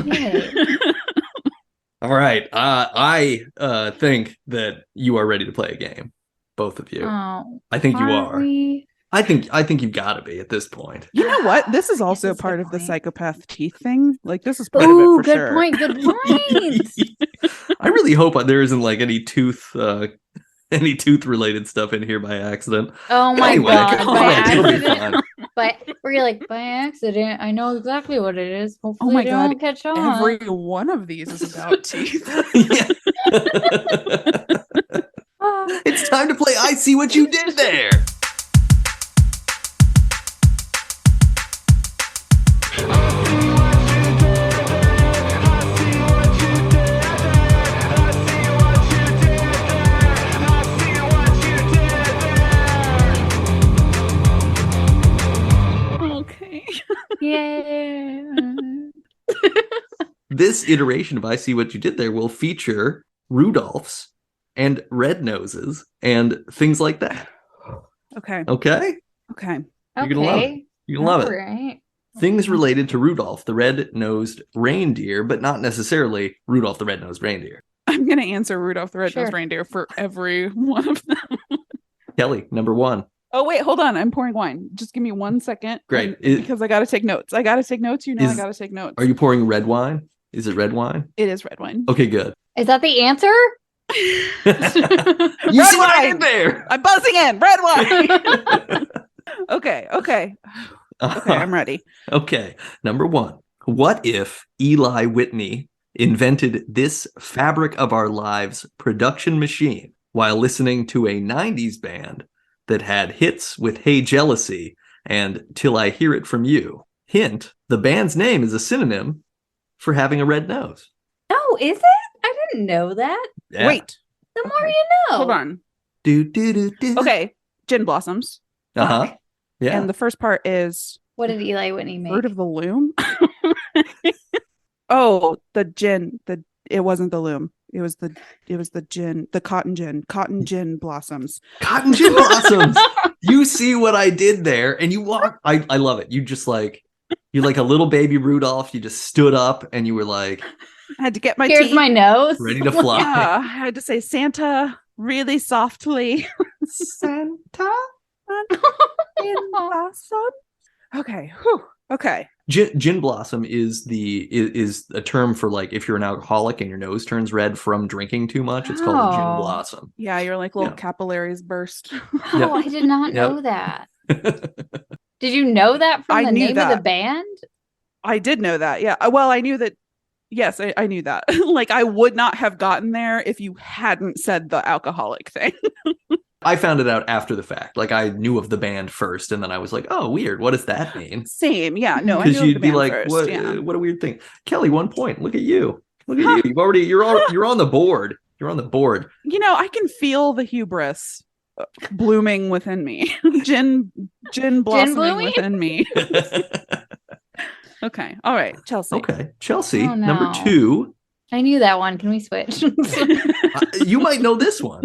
Yay. All right. I think that you are ready to play a game. Both of you. Oh, I think you aren't are. we? I think you've got to be at this point. You know what? This is also This is a part good of the point. psychopath teeth thing. Like this is part of it Ooh, for good sure. point. Good point. I really hope there isn't like any tooth related stuff in here by accident. Oh my Anyway, God. come By on, it'll be accident. fun. But we're like, by accident, I know exactly what it is. Hopefully, my they God, don't catch on. Every one of these is about teeth. Yeah. Ah. It's time to play I See What You Did There. Okay. Yeah. This iteration of I See What You Did There will feature Rudolphs and red noses and things like that. Okay. Okay? Okay. You're gonna love it. Okay. You're gonna love it. Right. Things related to Rudolph the Red-Nosed Reindeer, but not necessarily Rudolph the Red-Nosed Reindeer. I'm gonna answer Rudolph the Red-Nosed Sure. Reindeer for every one of them. Kelly, number one. Oh wait, hold on. I'm pouring wine. Just give me 1 second. Great. Because I gotta take notes. I gotta take notes. You know, I Is- gotta take notes. Are you pouring red wine? Is it red wine? It is red wine. Okay, good. Is that the answer? You Red see what I wine! did there? I'm buzzing in. Red wine. Okay. Okay, I'm ready. Okay, number one. What if Eli Whitney invented this fabric of our lives production machine while listening to a 90s band that had hits with Hey Jealousy and Till I Hear It From You? Hint, the band's name is a synonym for having a red nose. Oh, is it? I didn't know that. Yeah. Wait. The more Okay. you know. Hold on. Do, do, do, do. Okay. Gin blossoms. Uh-huh. Yeah. And the first part is What did Eli Whitney make? Fruit of the Loom. Oh, the gin. It wasn't the loom. It was the gin, the cotton gin blossoms. Cotton gin blossoms. You see what I did there, and you walk. I love it. You just like you're like a little baby Rudolph. You just stood up and you were like I had to get my Here's teeth. my nose. ready to fly. Yeah, I had to say Santa really softly. Santa. In blossom. Okay. Whew. Okay. Gin blossom is a term for like if you're an alcoholic and your nose turns red from drinking too much. It's called a gin Oh. blossom. Yeah, your like little Yeah. capillaries burst. Oh, Yep. I did not Yep. know that. Did you know that from I the knew name of that. the band? I did know that. Yeah. Well, I knew that. Yes, I knew that. Like I would not have gotten there if you hadn't said the alcoholic thing. I found it out after the fact. Like I knew of the band first, and then I was like, "Oh, weird. What does that mean?" Same. Yeah. No, I Because knew of you'd the be band like, first. "What? Yeah. What a weird thing." Kelly, 1 point. Look at you. Look at Huh. you. You're on the board. You're on the board. You know, I can feel the hubris blooming within me. Gin blossoming blooming? within me. Okay. All right. Chelsea. Okay, Chelsea, Oh, number no. 2. I knew that one. Can we switch? You might know this one.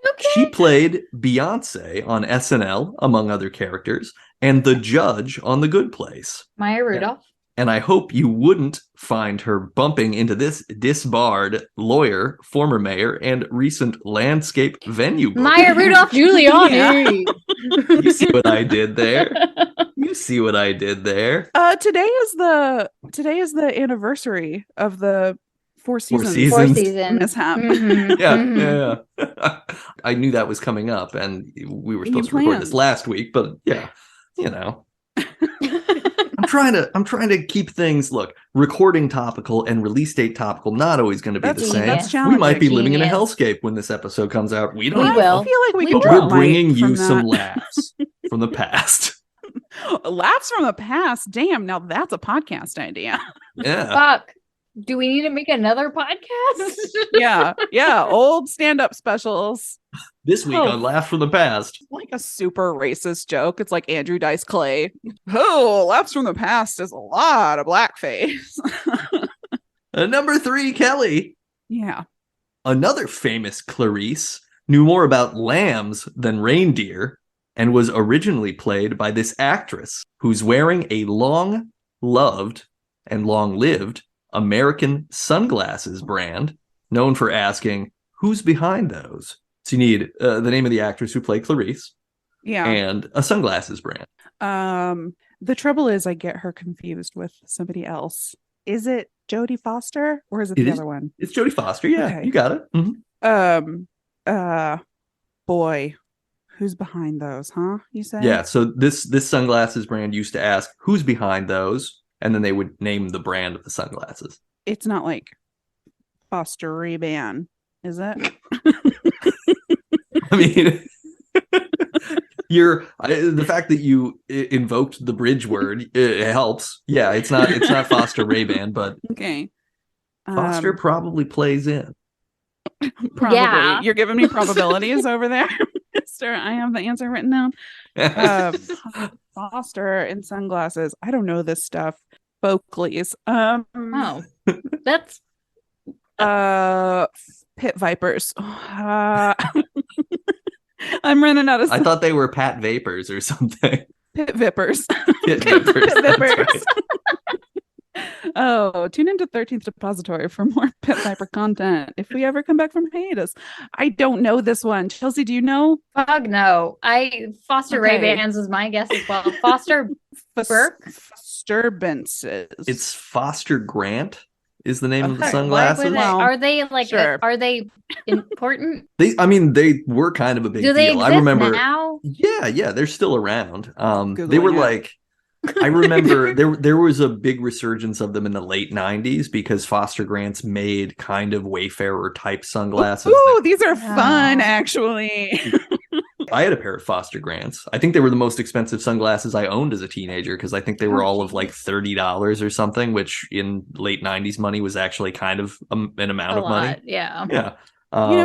Okay. She played Beyonce on SNL, among other characters, and the judge on The Good Place. Maya Rudolph. And I hope you wouldn't find her bumping into this disbarred lawyer, former mayor, and recent landscape venue booker. Maya Rudolph Giuliani. You see what I did there? You see what I did there? Today is the anniversary of the Four Seasons, Seasons. Four seasons. mishap. Mhm, Yeah, mhm. yeah. I knew that was coming up, and we were You supposed to record this planned. last week, but yeah, you know. I'm trying to keep things, look, recording topical and release date topical, not always going to be the same. That's We might be challenging. living in a Genius. hellscape when this episode comes out. We don't We know. will. I feel like we We can will. drop We're bringing mic you from some that. laughs from the past. Laughs from the past. Damn, now that's a podcast idea. Yeah. Fuck. Do we need to make another podcast? Yeah. Old stand-up specials. This week Oh. on Laughs from the Past. Like a super racist joke. It's like Andrew Dice Clay. Oh, laughs from the past is a lot of blackface. Number 3, Kelly. Yeah. Another famous Clarice knew more about lambs than reindeer and was originally played by this actress who's wearing a long-loved and long-lived American sunglasses brand known for asking, who's behind those? So you need the name of the actress who played Clarice Yeah. and a sunglasses brand. The trouble is I get her confused with somebody else. Is it Jodie Foster or is it It the is. other one? It's Jodie Foster. Yeah, Okay. you got it. Mhm. Boy, who's behind those, huh? You said? Yeah, so this sunglasses brand used to ask, who's behind those? And then they would name the brand of the sunglasses. It's not like Foster Ray-Ban, is it? I mean, the fact that you invoked the bridge word, it helps. Yeah, it's not Foster Ray-Ban, but Okay. Foster probably plays in. Probably. Yeah. You're giving me probabilities over there, mister. I have the answer written down. Foster in sunglasses. I don't know this stuff. Folkleys. Oh, that's Pit Vipers. I'm running out of I thought they were Pat Vapors or something. Pit Vipers. Pit Vipers. Pit that's Vipers. right. Oh, tune into 13th Depository for more Pit Viper content if we ever come back from hiatus. I don't know this one. Chelsea, do you know? fuck no. Foster Okay. Ray-Bans is my guess as well. Foster Burke? Disturbances. It's Foster Grant is the name of the Okay, Why sunglasses. would Well, are they like sure. are they important? They were kind of a big Do they deal. exist I remember. now? Yeah, they're still around. They Googling were it. like, I remember there was a big resurgence of them in the late 90s because Foster Grants made kind of Wayfarer type sunglasses. Ooh, these are fun, Ah. actually. I had a pair of Foster Grants. I think they were the most expensive sunglasses I owned as a teenager because I think they were all of like $30 or something, which in late 90s money was actually kind of an amount A of money. lot, yeah. Yeah.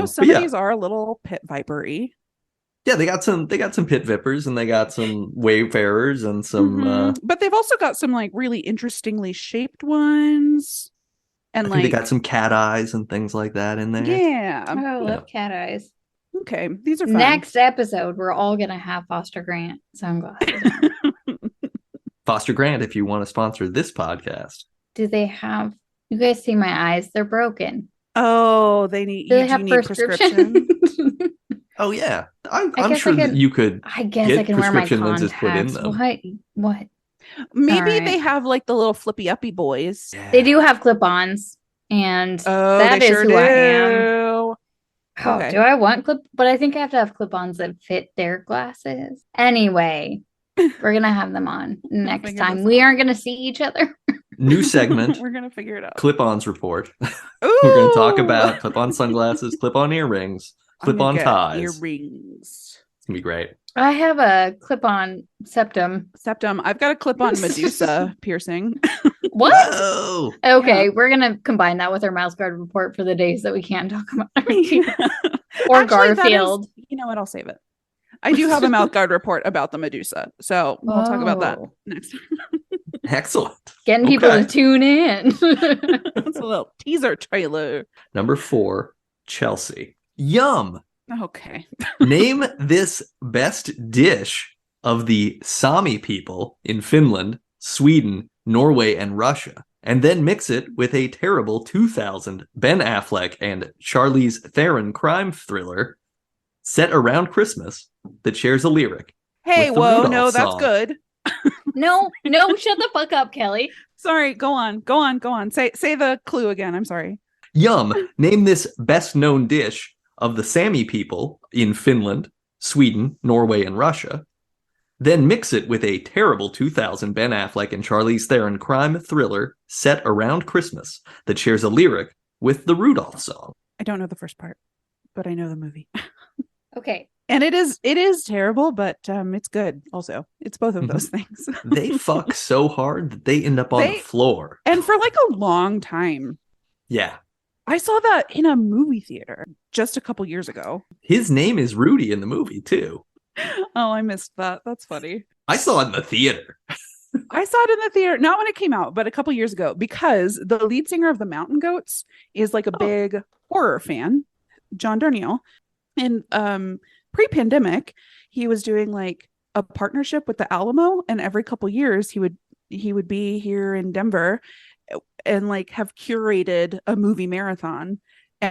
Some but of these are a little pit vipery. yeah, they got some pit vipers and they got some wayfarers and some Mhm. But they've also got some like really interestingly shaped ones. And I think like, they got some cat eyes and things like that in there. yeah. Oh, I love cat eyes. Okay, these are fun. Next episode, we're all gonna have Foster Grant sunglasses. Foster Grant, if you want to sponsor this podcast. Do they have? You guys see my eyes? They're broken. Oh, they need. Do You they have do need prescription? Oh yeah, I'm guess sure I that can- you could. I guess Get I can wear my prescription lenses contacts. put in them. What? Maybe Alright. they have like the little flippy uppy boys. They do have clip-ons, and Oh, that they is sure who do. I am. Oh, Okay. do I want clip? But I think I have to have clip-ons that fit their glasses. Anyway, we're gonna have them on next figure time. this We out. aren't gonna see each other. New segment, We're gonna figure it out. clip-ons report. Ooh! We're going to talk about clip-on sunglasses, clip-on earrings, I'm gonna clip-on get ties. earrings. It's gonna be great. I have a clip-on septum. Septum. I've got a clip-on Medusa piercing. What? Whoa! Okay, we're gonna combine that with our mouse guard report for the days that we can't talk about or Actually, that Garfield. is- you know what? I'll save it. I do have a mouth guard report about the Medusa, so we'll talk about that Oh. next time. Excellent. Getting people Okay. to tune in. That's a little teaser trailer. Number 4, Chelsea. Yum. Okay. Name this best dish of the Sami people in Finland, Sweden, Norway, and Russia, and then mix it with a terrible 2000 Ben Affleck and Charlize Theron crime thriller set around Christmas that shares a lyric. Hey, With the whoa, Rudolph no, that's song. good. no, shut the fuck up, Kelly. Sorry, go on. Say the clue again. I'm sorry. Yum. Name this best known dish of the Sami people in Finland, Sweden, Norway, and Russia, Then mix it with a terrible 2000 Ben Affleck and Charlize Theron crime thriller set around Christmas that shares a lyric with the Rudolph song. I don't know the first part, but I know the movie. Okay. And it is terrible, but it's good also. It's both of those things. They fuck so hard that they end up on the floor. And for like a long time. Yeah. I saw that in a movie theater just a couple years ago. His name is Rudy in the movie, too. Oh, I missed that. That's funny. I saw it in the theater. I saw it in the theater, not when it came out, but a couple years ago, because the lead singer of the Mountain Goats is like a big horror fan, John Darnielle. And pre-pandemic, he was doing like a partnership with the Alamo, and every couple years he would be here in Denver and like have curated a movie marathon.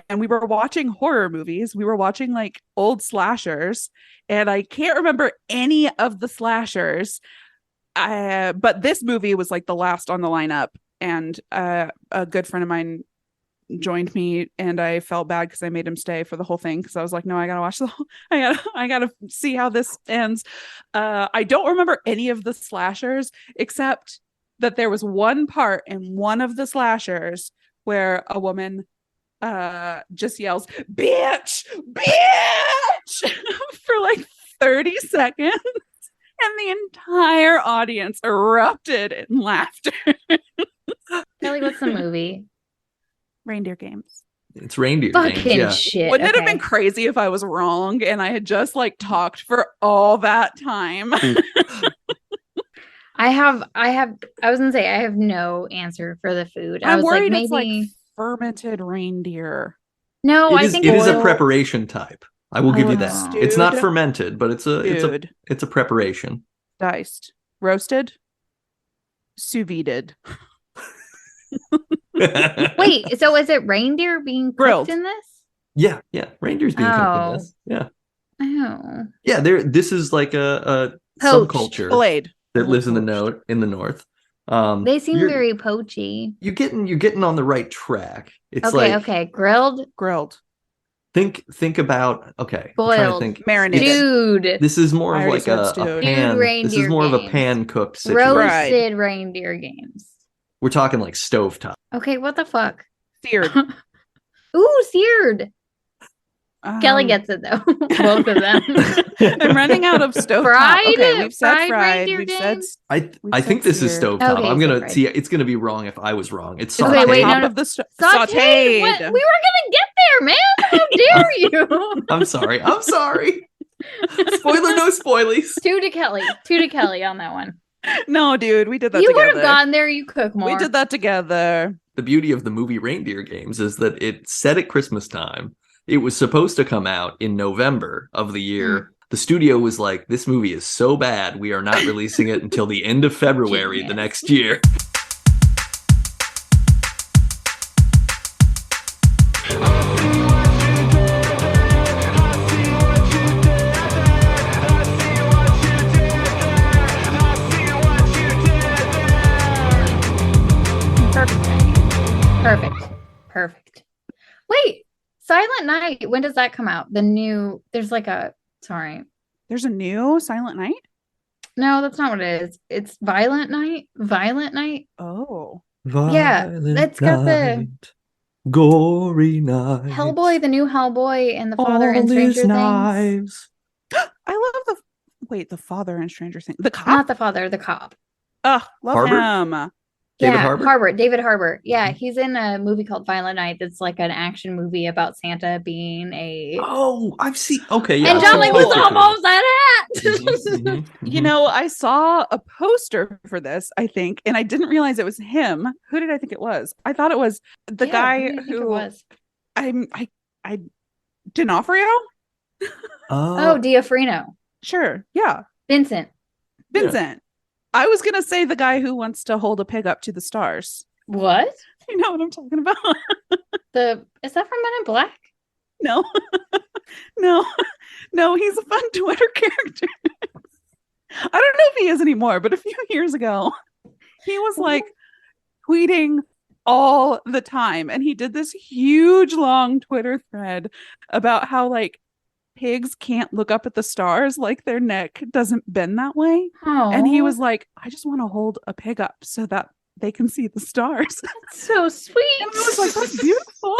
And we were watching horror movies. We were watching like old slashers, and I can't remember any of the slashers. But this movie was like the last on the lineup, and a good friend of mine joined me, and I felt bad because I made him stay for the whole thing, because I was like, no, I gotta watch I gotta see how this ends. I don't remember any of the slashers, except that there was one part in one of the slashers where a woman just yells bitch for like 30 seconds, and the entire audience erupted in laughter. Kelly, what's the movie? Reindeer Games. It's Reindeer Fucking Games, yeah. shit. Wouldn't it have Okay. been crazy if I was wrong and I had just like talked for all that time? I was gonna say I have no answer for the food. I I'm was like, worried maybe it's like fermented reindeer. no, I think it is a boiled- preparation type. I will give you that. Stewed. It's not fermented, but it's Stewed. a preparation. Diced, roasted, sous vide. Wait, so is it reindeer being cooked Grilled. in this? Yeah, reindeer's being cooked Oh. in this. Yeah. Oh. Yeah, this is like a Poached. subculture Filleted. that lives in the Poached. north. They seem you're- very poachy. you're getting on the right track. It's Okay, like okay. Grilled, Grilled. think about I'm trying to Boiled. think. Marinated. stewed, This is more I of already like said a stewed. pan. This is Reindeer more of a games. pan cooked situation. roasted reindeer games. We're talking like stovetop. Okay, what the fuck? Seared. Ooh, seared. Kelly gets it though. Both of them. I'm running out of stove. Fried? Okay, we've said Fried fried. reindeer We've said games? I We've think said this is seared. stovetop. Okay, I'm so gonna fried. see. It's gonna be wrong if I was wrong. It's It's Okay, on wait, top no. of the Sauteed. sauteed. What? We were gonna get there, man. How dare you? I'm sorry. Spoiler, no spoilies. Two to Kelly on that one. No, dude, we did that You would together. have gotten there. You cook more. We did that together. The beauty of the movie Reindeer Games is that it's set at Christmas time. It was supposed to come out in November of the year. The studio was like, this movie is so bad, we are not releasing it until the end of February the Genius. next year. Perfect. Wait, Silent Night. When does that come out? There's like a. Sorry. There's a new Silent Night. No, that's not what it is. It's Violent Night. Violent Night. Oh, Yeah, it's got the- night, gory night. Hellboy, the new Hellboy, and the Father and all Stranger his Things. knives. I love the father and Stranger Things. The cop. Not the father, the cop. Ugh, love Harbor? him. David yeah, Harbour? David Harbour. Yeah, he's in a movie called Violent Night. That's like an action movie about Santa being a. Oh, I've seen. Okay, yeah. and I've John seen Leguizamo posters for almost that hat. this. Mhm, mhm, You mhm. know, I saw a poster for this, I think, and I didn't realize it was him. Who did I think it was? I thought it was the Yeah, guy who do you think it who was. I D'Onofrio? Oh, Diafrino. Sure. Yeah. Vincent. Yeah. Vincent. I was gonna say the guy who wants to hold a pig up to the stars. What? You know what I'm talking about? Is that from Men in Black? No. No, he's a fun Twitter character. I don't know if he is anymore, but a few years ago, he was like tweeting all the time. And he did this huge long Twitter thread about how like pigs can't look up at the stars, like their neck doesn't bend that way. Oh, And he was like, I just want to hold a pig up so that they can see the stars. so sweet. And I was like, that's beautiful.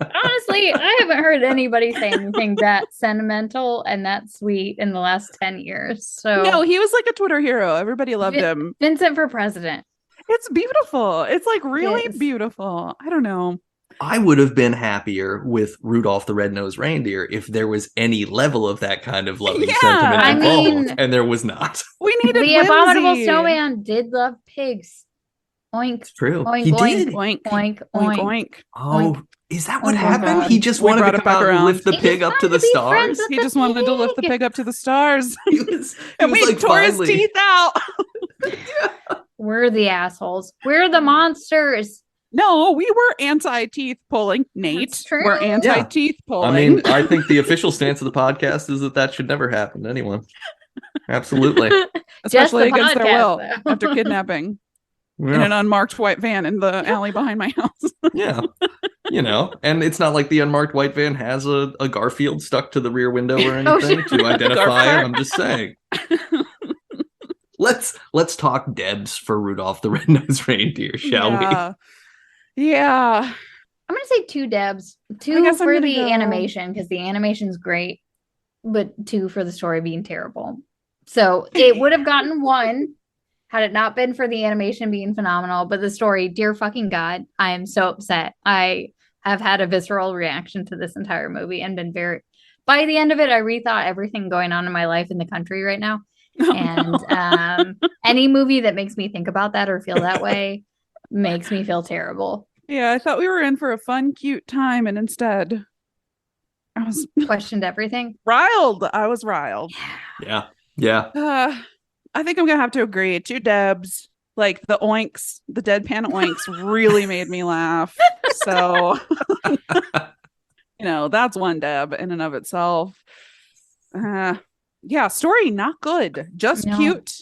Honestly, I haven't heard anybody say anything that sentimental and that sweet in the last 10 years. So No, he was like a Twitter hero. Everybody loved him. Vincent for president. It's beautiful. It's like really It is. beautiful. I don't know. I would have been happier with Rudolph the Red-Nosed Reindeer if there was any level of that kind of loving Yeah, sentiment I involved, mean- and there was not. We needed The abominable whimsy. snowman did love pigs. Oink, It's true. Oink, He oink. did. Oink, oink, oink, oink. oink. Oh, is that what Oh my happened? God. He just We wanted brought to it come back out and around. lift the He pig just up to wanted the to be friends stars. with He just wanted to lift the pig up to the stars. He was, And we like, tore his finally- teeth out. We're the assholes. We're the monsters. No, we were anti-teeth pulling. Nate, That's true. we're anti-teeth pulling. I mean, I think the official stance of the podcast is that should never happen to anyone. Absolutely. especially Just the against their podcast, will though. after kidnapping in Yeah. an unmarked white van in the alley behind my house. Yeah. You know, and it's not like the unmarked white van has a Garfield stuck to the rear window or Oh, anything sure. to identify Garfield. it. I'm just saying. Let's talk Debs for Rudolph the Red-Nosed Reindeer, shall yeah. Yeah. I'm gonna say 2 Debs. I 2 guess I'm for gonna the go- animation because the animation's great, but 2 for the story being terrible. So it would have gotten 1 had it not been for the animation being phenomenal. But the story, dear fucking God, I am so upset. I have had a visceral reaction to this entire movie and been very. By the end of it, I rethought everything going on in my life in the country right now. Oh, And any movie that makes me think about that or feel that way makes me feel terrible. Yeah, I thought we were in for a fun, cute time, and instead I was Questioned everything. riled. I was riled. we? Yeah. I think I'm gonna have to agree. 2 Debs, like the oinks, the deadpan oinks, really made me laugh. So, that's 1 Deb in and of itself. Yeah, story not good, just No. cute,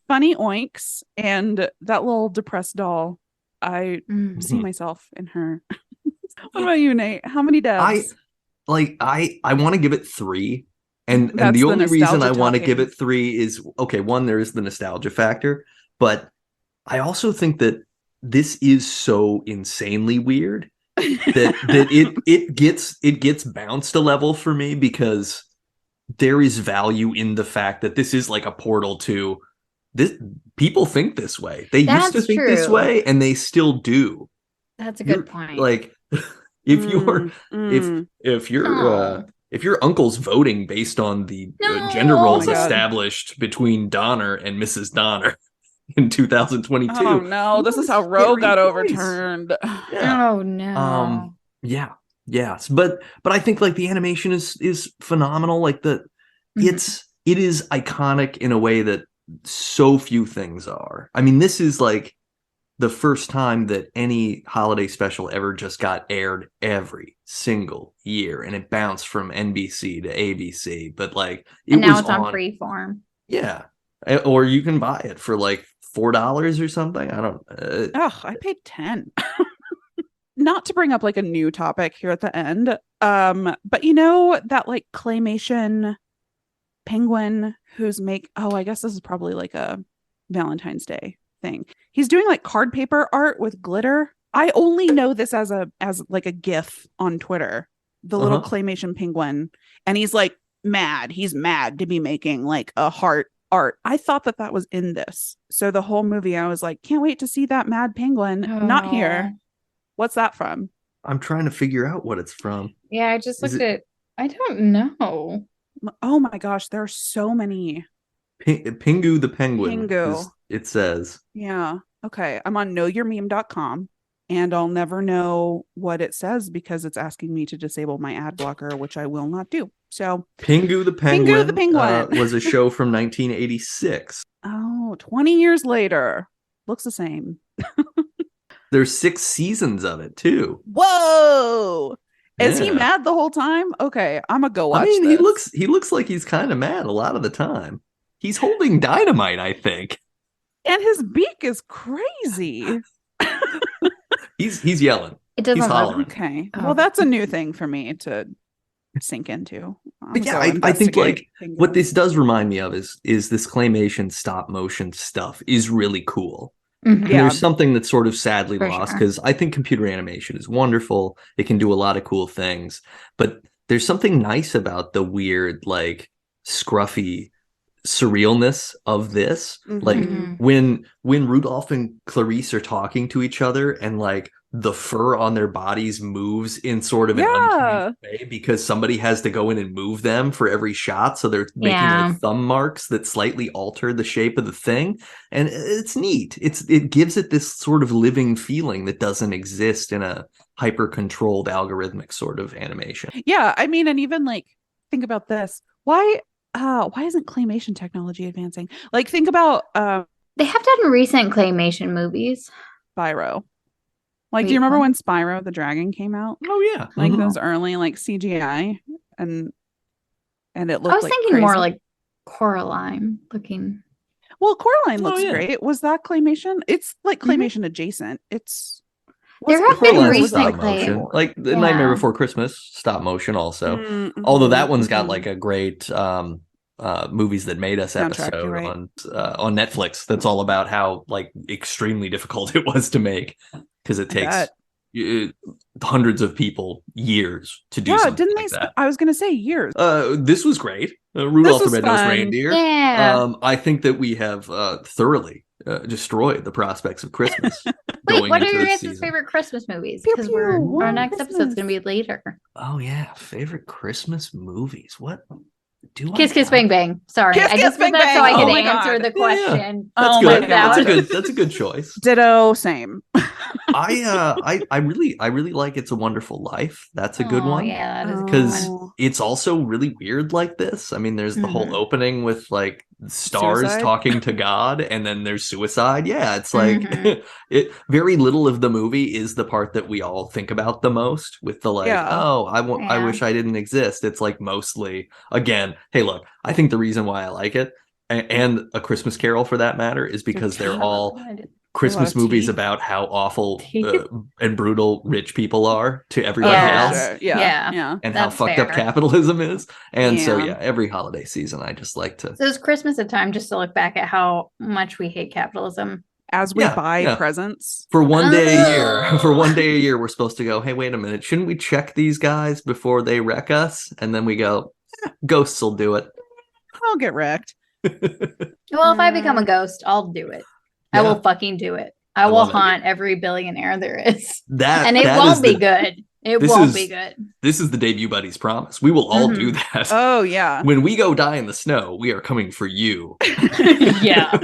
funny oinks, and that little depressed doll. I see myself in her. What about you, Nate? How many Debs? I want to give it 3. And That's the the only reason I nostalgia want to talking. give it 3 is, okay, 1, there is the nostalgia factor, but I also think that this is so insanely weird that it gets bounced a level for me, because there is value in the fact that this is like a portal to this. People think this way. They used to That's think this true. way, and they still do. That's a You're- good point. Like, if you're Mm. if you're Oh. if your uncle's voting based on the No. gender Oh roles my God. established between Donnor and Mrs. Donner in 2022. Oh no, this is how What a Roe got scary overturned. Yeah. Oh no. Yeah. Yes. But I think like the animation is phenomenal. Like Mhm. it is iconic in a way that so few things are. I mean, this is like the first time that any holiday special ever just got aired every single year, and it bounced from NBC to ABC. But like, it And now was it's on Freeform. Yeah, or you can buy it for like $4 or something. I don't. Oh, I paid 10. Not to bring up like a new topic here at the end, but that like claymation penguin who's I guess this is probably like a Valentine's Day thing. He's doing like card paper art with glitter. I only know this as like a GIF on Twitter. The little claymation penguin, and he's like mad. He's mad to be making like a heart art. I thought that was in this. So the whole movie, I was like, can't wait to see that mad penguin. Not here. What's that from? I'm trying to figure out what it's from. Yeah, I just Is looked at. I don't know. Oh my gosh, there are so many. Pingu the Penguin. Pingu. It says. Yeah. Okay. I'm on knowyourmeme.com, and I'll never know what it says because it's asking me to disable my ad blocker, which I will not do. So Pingu the Penguin, the Penguin. Was a show from 1986. 20 years later. Looks the same. There's 6 seasons of it too. Whoa. Is he Yeah. mad the whole time? Okay, I'm gonna go watch I mean, this. he looks like he's kind of mad a lot of the time. He's holding dynamite, I think. And his beak is crazy. He's yelling. It doesn't He's look. hollering. Okay. Oh. Well, that's a new thing for me to sink into. But yeah, I think like what this does remind me of is this claymation stop motion stuff is really cool. Mhm. And there's something that's sort of sadly For lost sure. because I think computer animation is wonderful. It can do a lot of cool things, but there's something nice about the weird, like scruffy surrealness of this. Like Mhm. when Rudolph and Clarice are talking to each other and like the fur on their bodies moves in sort of an uncanny way because somebody has to go in and move them for every shot, so they're making Yeah. like thumb marks that slightly alter the shape of the thing, and it's neat. It gives it this sort of living feeling that doesn't exist in a hyper controlled algorithmic sort of animation. Yeah, I mean, and even like think about this. Why isn't claymation technology advancing? Like think about They have done recent claymation movies. Spyro. Like, Wait, do you remember what? when Spyro the Dragon came out? Oh yeah. Like Mhm. those early like CGI and it looked I was like thinking more crazy. like Coraline looking. Well, Coraline Oh, looks yeah. great. Was that claymation? It's like Mhm. claymation adjacent. It's There was it have been Coraline or was it, recent stop like clay- motion, like the Yeah. Nightmare Before Christmas stop motion also. Mm, Although that mhm, one's got mhm. like a great movies that made us Soundtrack, episode you're right. on Netflix that's all about how like extremely difficult it was to make because it I takes bet. hundreds of people years to do Yeah, something didn't like they? that. I was gonna say years. This was great. Rudolph the was Red-Nosed fun. Reindeer. Yeah. I think that we have thoroughly destroyed the prospects of Christmas Wait, going what are into your this guys' season. favorite Christmas movies? Pew, Because pew, our White next episode's gonna be Christmas. later. Oh yeah, favorite Christmas movies. What do I Kiss Kiss have? Bang Bang. Sorry, Kiss, I Kiss, just did Bang, that so Bang. I could Oh my answer God. the Yeah, yeah. question. That's Oh good. my That's a God. that's a good choice. Ditto, same. I really like It's a Wonderful Life. That's a good Oh one. yeah, that is a good Because one. it's also really weird like this. I mean, there's the whole Mhm. opening with like stars Suicide? talking to God, and then there's suicide. Yeah, it's like Mhm. it. Very little of the movie is the part that we all think about the most. With the like, Yeah. oh, I Yeah. wish I didn't exist. It's like mostly again. Hey, look, I think the reason why I like it and A Christmas Carol for that matter is because they're teeth. all Good. Christmas of movies teeth. about how awful Teeth. and brutal rich people are to everybody Yeah. else Sure. Yeah. Yeah. Yeah. and how That's fucked up fair. capitalism is. And so, Yeah. yeah, every holiday season, I just like to. So is Christmas a time just to look back at how much we hate capitalism? As we Yeah, buy yeah. presents. For one day a year, Oh. for one day a year, we're supposed to go, hey, wait a minute, shouldn't we check these guys before they wreck us? And then we go, ghosts will do it. I'll get wrecked. Well, if I become a ghost, I'll do it. I will fucking do it. I will love it. haunt every billionaire there is. That And it that won't is be the- good. It this won't is- be good. This is the debut buddies promise. We will all do that. Oh yeah. When we go die in the snow, we are coming for you. Yeah.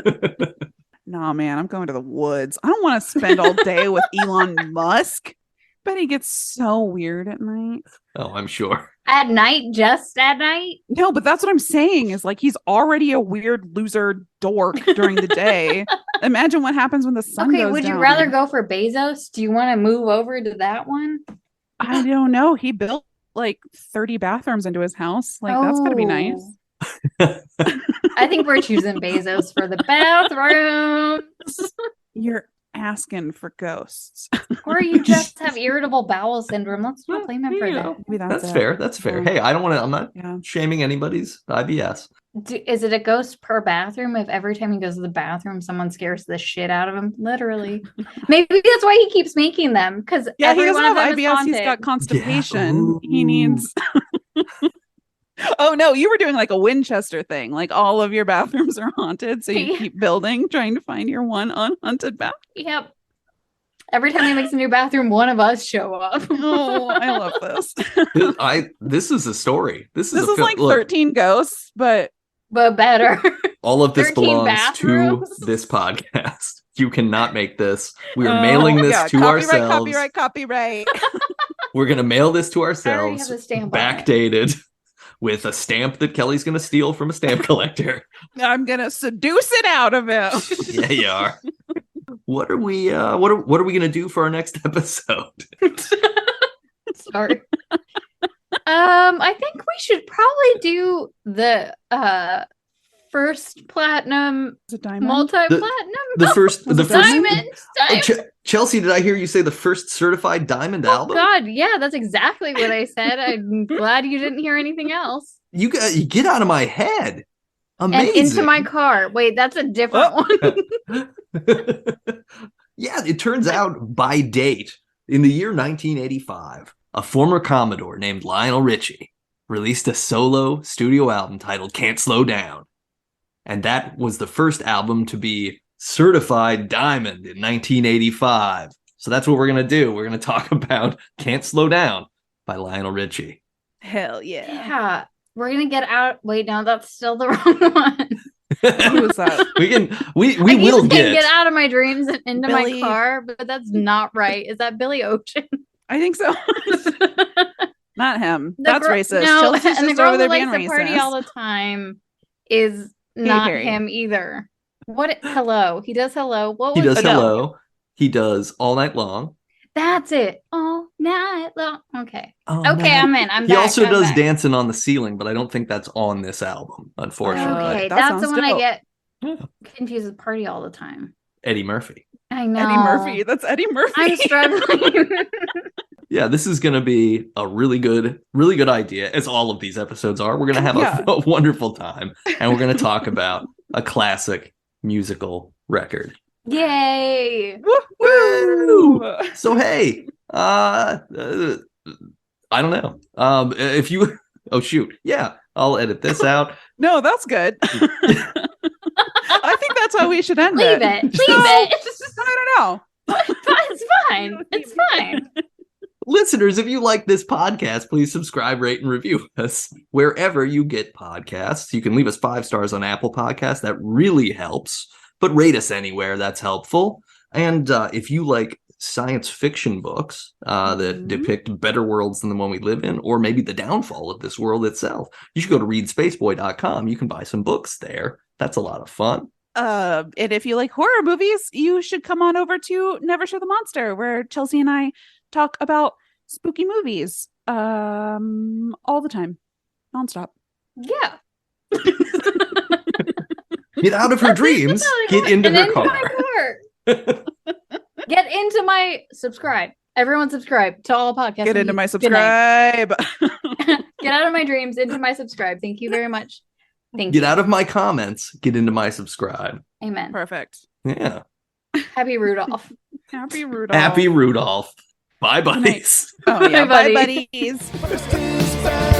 Nah, man, I'm going to the woods. I don't want to spend all day with Elon Musk. But he gets so weird at night. Oh, I'm sure. At night, just at night? No, but that's what I'm saying is like he's already a weird loser dork during the day. Imagine what happens when the sun Okay, goes would you down. rather go for Bezos? Do you want to move over to that one? I don't know. He built like 30 bathrooms into his house. Like that's gotta be nice. I think we're choosing Bezos for the bathrooms. You're asking for ghosts. Or you just have irritable bowel syndrome. Let's not blame him for You that. know, Maybe that's it. fair. That's fair. Yeah. Hey, I don't want to. I'm not Yeah. shaming anybody's IBS. Is it a ghost per bathroom if every time he goes to the bathroom someone scares the shit out of him? Literally. Maybe that's why he keeps making them, because Yeah, he every doesn't one of have them is IBS. He's haunted. got constipation. Ooh. He needs. Oh no, you were doing like a Winchester thing. Like all of your bathrooms are haunted, so you Yeah. keep building, trying to find your one unhaunted bathroom. Yep. Every time he makes a new bathroom, one of us show up. Oh, I love this. This is a story. This is This a is film. like Look, 13 ghosts, but But better. all of this 13 belongs bathrooms? to this podcast. You cannot make this. We are Oh, mailing this yeah, to copyright, ourselves. Copyright. We're gonna mail this to I already have ourselves, the stamp on it. backdated, with a stamp that Kelly's gonna steal from a stamp collector. I'm gonna seduce it out of him. Yeah, you are. What are we? What are we gonna do for our next episode? Sorry. I think we should probably do the first platinum, Is it diamond? multi-platinum, The first diamond. Chelsea, did I hear you say the first certified diamond Oh album? God, yeah, that's exactly what I said. I'm glad you didn't hear anything else. You get out of my head. Amazing. And into my car. Wait, that's a different one. Yeah, it turns out by date, in the year 1985, a former Commodore named Lionel Richie released a solo studio album titled Can't Slow Down. And that was the first album to be certified diamond in 1985. So that's what we're going to do. We're going to talk about Can't Slow Down by Lionel Richie. Hell yeah. Yeah. We're gonna get out. Wait, no, that's still the wrong one. Who was that? We I keep will saying get get out of my dreams and into Billy. my car, but that's not right. Is that Billy Ocean? I think so. Not him. The That's girl- racist. No, Chelsea's and the just girl over there who being likes to party all racist. the time is not Harry. him either. What? Hello. He does hello. What He was does Adele? Hello. He does All Night Long. That's it. All night long. Okay. Oh, Okay, man. I'm in. I'm He back. also I'm does back. Dancing on the Ceiling, but I don't think that's on this album, unfortunately. Okay, That that's the sounds one I dope. get Yeah. confused with party all the time. Eddie Murphy. I know. Eddie Murphy. That's Eddie Murphy. I'm struggling. Yeah, this is going to be a really good idea, as all of these episodes are. We're going to have Yeah. a wonderful time, and we're going to talk about a classic musical record. Yay. Woo! So, hey, I don't know. If you, oh shoot, yeah, I'll edit this out. No, that's good. I think that's how we should end Leave it. it. Leave it. I don't know. It's fine. It's fine. Listeners, if you like this podcast, please subscribe, rate, and review us wherever you get podcasts. You can leave us 5 stars on Apple Podcasts. That really helps. But rate us anywhere. That's helpful. And if you like science fiction books that depict better worlds than the one we live in, or maybe the downfall of this world itself, you should go to readspaceboy.com. You can buy some books there. That's a lot of fun. And if you like horror movies, you should come on over to Never Show the Monster, where Chelsea and I talk about spooky movies all the time, nonstop. Yeah. Get out of her dreams. Get into And her into car. my car. Get into my subscribe. Everyone subscribe to all podcasts. Get into my Good night. subscribe. Get out of my dreams, into my subscribe. Thank you very much. Thank Get you. out of my comments. Get into my subscribe. Amen. Perfect. Yeah. Happy Rudolph. Happy Rudolph. Happy Rudolph. Bye, buddies. Oh yeah, Bye, bye buddy. buddies. First is bad.